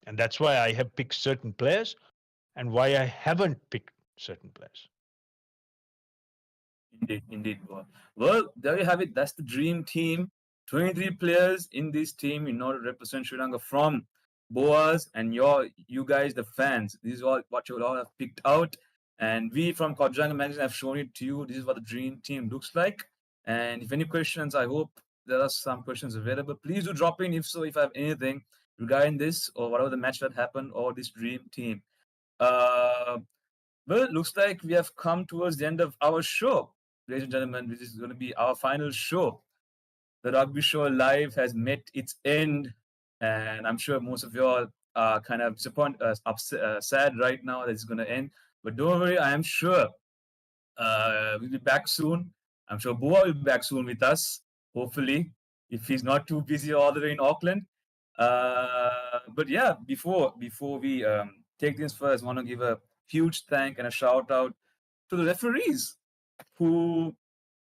And that's why I have picked certain players and why I haven't picked certain players. Indeed, indeed. Well, there you have it. That's the dream team. 23 players in this team in order to represent Sri Lanka from Boas, and you guys, the fans. This is what you all have picked out. And we from Quadrangle Magazine have shown it to you. This is what the dream team looks like. And if any questions, I hope there are some questions available. Please do drop in. If so, if I have anything regarding this or whatever the match that happened or this dream team. Well, it looks like we have come towards the end of our show, ladies and gentlemen. This is going to be our final show. The Rugby Show Live has met its end, and I'm sure most of you all are kind of disappointed, sad right now that it's going to end. But don't worry, I am sure we'll be back soon. I'm sure Boa will be back soon with us, hopefully, if he's not too busy all the way in Auckland. But yeah, before we take things first, I want to give a huge thank and a shout out to the referees who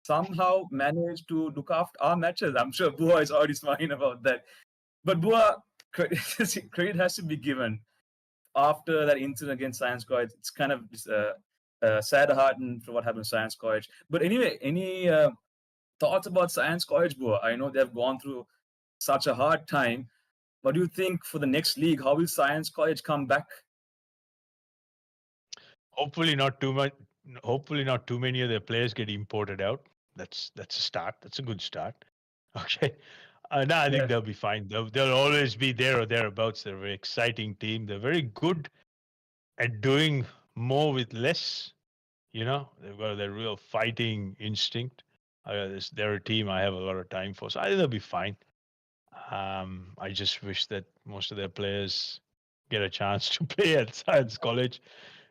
somehow managed to look after our matches. I'm sure Boa is already smiling about that. But Boa, credit has to be given. After that incident against Science College, it's kind of sad heart for what happened to Science College. But anyway, any thoughts about Science College, Boa? I know they've gone through such a hard time. What do you think for the next league? How will Science College come back? Hopefully not too much. Hopefully not too many of their players get imported out. That's a start. That's a good start. Okay. No, I think they'll be fine. They'll always be there or thereabouts. They're a very exciting team. They're very good at doing more with less. You know, they've got their real fighting instinct. They're a team I have a lot of time for. So I think they'll be fine. I just wish that most of their players get a chance to play at Science College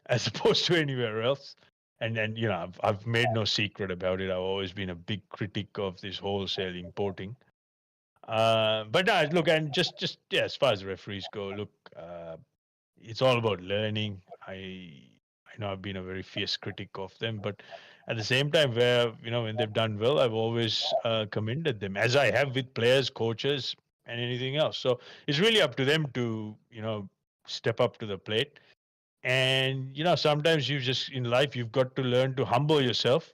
as opposed to anywhere else. And you know, I've made no secret about it. I've always been a big critic of this wholesale importing. But no, look, and just as far as the referees go, look, it's all about learning. I know I've been a very fierce critic of them, but at the same time, when they've done well, I've always commended them, as I have with players, coaches, and anything else. So it's really up to them to step up to the plate. And sometimes in life you've got to learn to humble yourself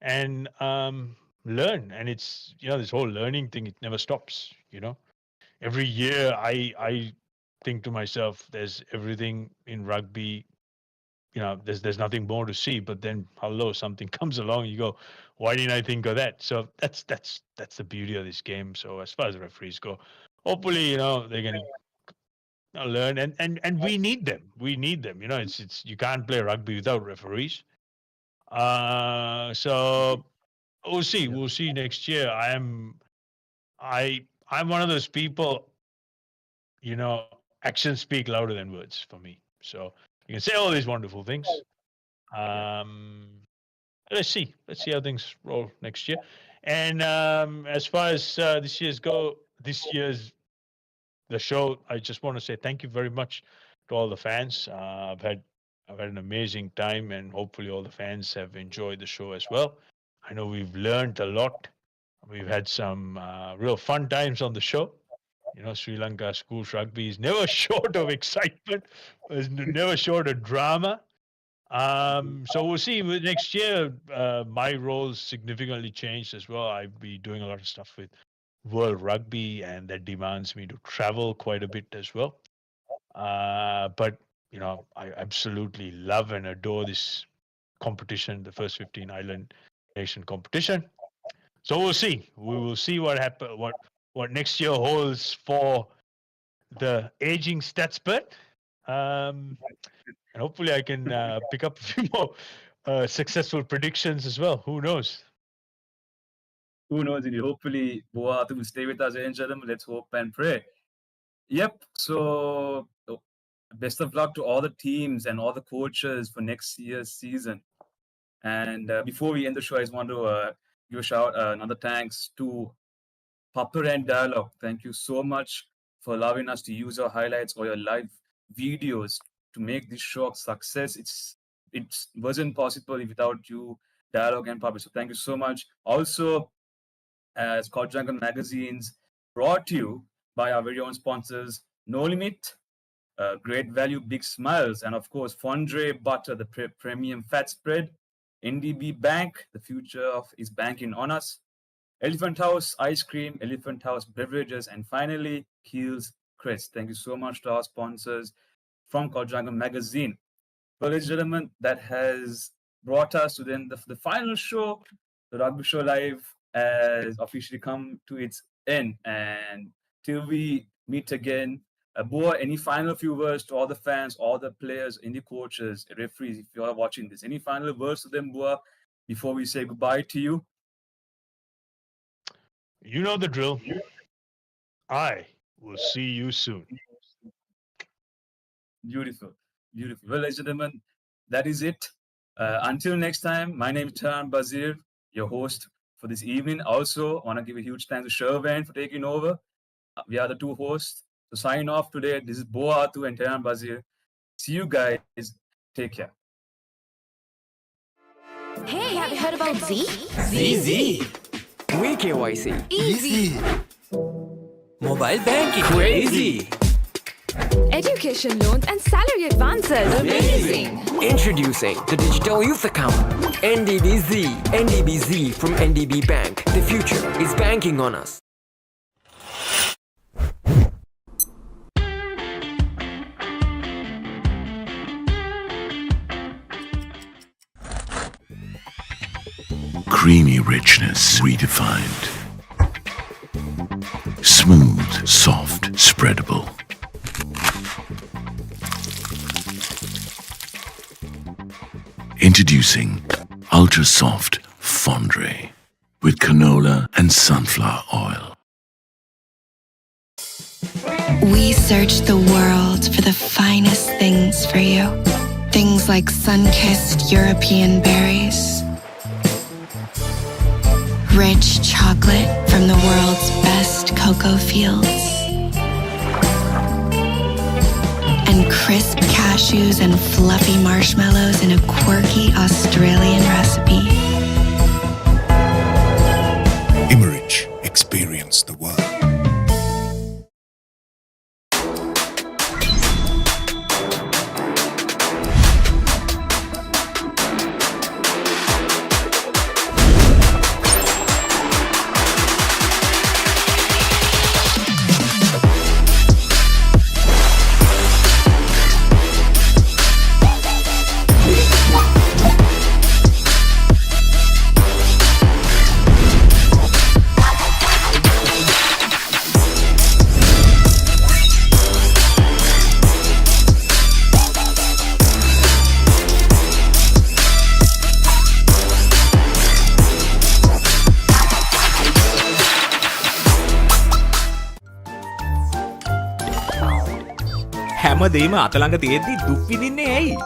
and learn. And it's this whole learning thing, it never stops. Every year I think to myself, there's everything in rugby. There's nothing more to see. But then hello, something comes along, you go, why didn't I think of that? So that's the beauty of this game. So as far as the referees go, hopefully they're going to learn, and we need them. It's you can't play rugby without referees. So we'll see next year. I'm one of those people, actions speak louder than words for me. So you can say all these wonderful things. Let's see how things roll next year. And as far as this year's the show, I just want to say thank you very much to all the fans. I've had an amazing time, and hopefully all the fans have enjoyed the show as well. I know we've learned a lot. We've had some real fun times on the show. Sri Lanka schools rugby is never short of excitement. It's never short of drama. So we'll see. Next year, my role's significantly changed as well. I'll be doing a lot of stuff with World Rugby, and that demands me to travel quite a bit as well. But I absolutely love and adore this competition, the first 15 Island Nation competition. So we'll see. We will see what happens. What next year holds for the aging statspert. And hopefully I can pick up a few more successful predictions as well. Who knows? Who knows? Hopefully, Boa Athu will stay with us, ladies and gentlemen. Let's hope and pray. Yep. So, best of luck to all the teams and all the coaches for next year's season. And before we end the show, I just want to give a shout, another thanks to Papa and Dialogue, thank you so much for allowing us to use our highlights or your live videos to make this show a success. It wasn't possible without you, Dialogue and Papa. So thank you so much. Also, as Quadrangle magazines brought to you by our very own sponsors, 𝐿𝐴, Great Value, Big Smiles, and of course, 𝐿𝐴 Butter, the premium fat spread, NDB Bank, the future is banking on us, Elephant House Ice Cream, Elephant House Beverages, and finally, Keel's Crest. Thank you so much to our sponsors from Quadrangle magazine. Well, ladies and gentlemen, that has brought us to the end of the final show. The Rugby Show Live has officially come to its end. And till we meet again, Boa, any final few words to all the fans, all the players, any coaches, referees, if you are watching this, any final words to them, Boa, before we say goodbye to you? You know the drill. I will see you soon. Beautiful. Beautiful. Well, ladies and gentlemen, that is it. Until next time, my name is 𝗤𝐿𝐵𝐴𝐴𝐴, your host for this evening. Also, I want to give a huge thanks to 𝗤𝐿𝐵𝐴𝐴𝐴 for taking over. We are the two hosts. To sign off today, this is Boa Athu and 𝗤𝐿𝐵𝐴𝐴𝐴. See you guys. Take care. Hey, have you heard about Z? Z. We KYC. Easy. Mobile banking. Crazy. Education loans and salary advances. Amazing. Introducing the Digital Youth Account. NDBZ. NDBZ from NDB Bank. The future is banking on us. Creamy richness redefined. Smooth, soft, spreadable. Introducing Ultra Soft 𝐊𝐿𝐴 with canola and sunflower oil. We search the world for the finest things for you. Things like sun-kissed European berries, rich chocolate from the world's best cocoa fields, and crisp cashews and fluffy marshmallows in a quirky Australian recipe. 𝐊𝐴𝐴𝐴𝐴, experience the world. හැමදේම අතළඟ තියෙද්දි දුක් විඳින්නේ ඇයි?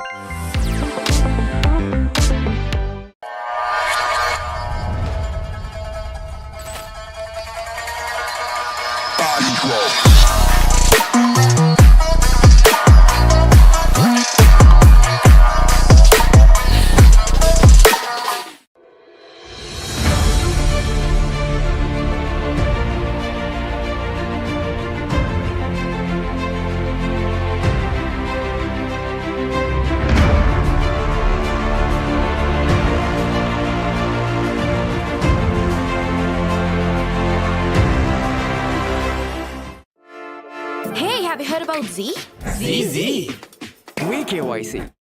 Hey, have you heard about Z? Z. We KYC.